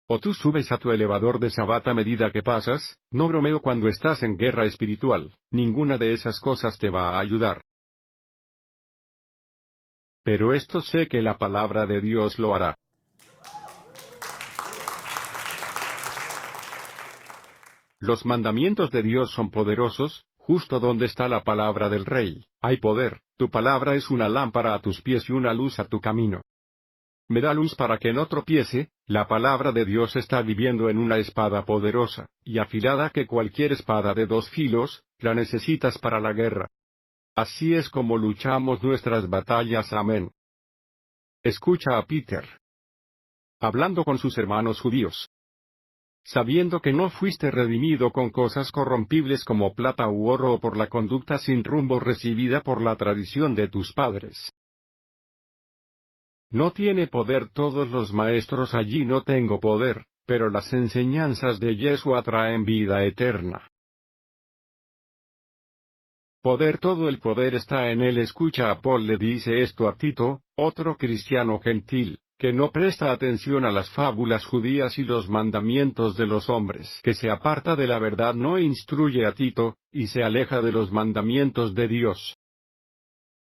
O tú subes a tu elevador de Sabbat a medida que pasas, no bromeo, cuando estás en guerra espiritual, ninguna de esas cosas te va a ayudar. Pero esto sé que la palabra de Dios lo hará. Los mandamientos de Dios son poderosos, justo donde está la palabra del Rey, hay poder, tu palabra es una lámpara a tus pies y una luz a tu camino. Me da luz para que no tropiece, la palabra de Dios está viviendo en una espada poderosa, y afilada que cualquier espada de 2 filos, la necesitas para la guerra. Así es como luchamos nuestras batallas. Amén. Escucha a Peter hablando con sus hermanos judíos. Sabiendo que no fuiste redimido con cosas corrompibles como plata u oro o por la conducta sin rumbo recibida por la tradición de tus padres. No tiene poder todos los maestros allí, no tengo poder, pero las enseñanzas de Yeshua traen vida eterna. Poder, todo el poder está en él. Escucha, a Paul le dice esto a Tito, otro cristiano gentil, que no presta atención a las fábulas judías y los mandamientos de los hombres, que se aparta de la verdad, no instruye a Tito, y se aleja de los mandamientos de Dios.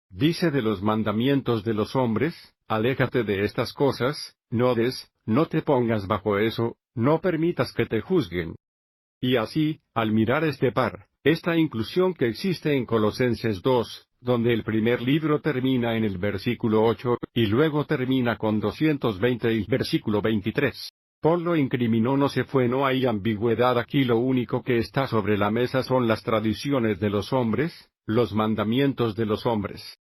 Dice de los mandamientos de los hombres, aléjate de estas cosas, no des, no te pongas bajo eso, no permitas que te juzguen. Y así, al mirar esta inclusión que existe en Colosenses 2, donde el primer libro termina en el versículo 8, y luego termina con 220 y versículo 23. Paul lo incriminó, no se fue, no hay ambigüedad aquí, lo único que está sobre la mesa son las tradiciones de los hombres, los mandamientos de los hombres.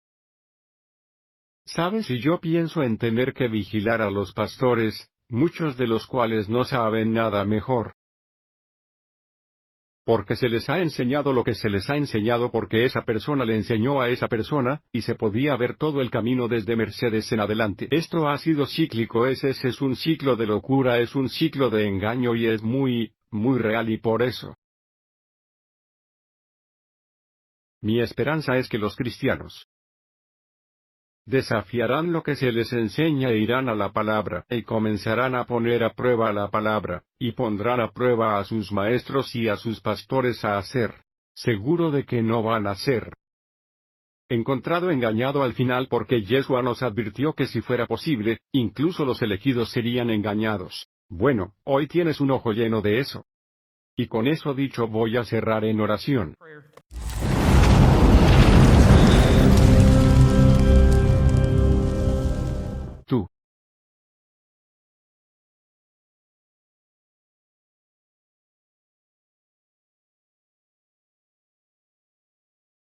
¿Sabes? Si yo pienso en tener que vigilar a los pastores, muchos de los cuales no saben nada mejor. Porque se les ha enseñado lo que se les ha enseñado, porque esa persona le enseñó a esa persona, y se podía ver todo el camino desde Mercedes en adelante. Esto ha sido cíclico, ese es un ciclo de locura, es un ciclo de engaño y es muy real, y por eso mi esperanza es que los cristianos desafiarán lo que se les enseña e irán a la palabra, y comenzarán a poner a prueba la palabra, y pondrán a prueba a sus maestros y a sus pastores a hacer, seguro de que no van a ser encontrado engañado al final, porque Yeshua nos advirtió que si fuera posible, incluso los elegidos serían engañados. Bueno, hoy tienes un ojo lleno de eso. Y con eso dicho voy a cerrar en oración.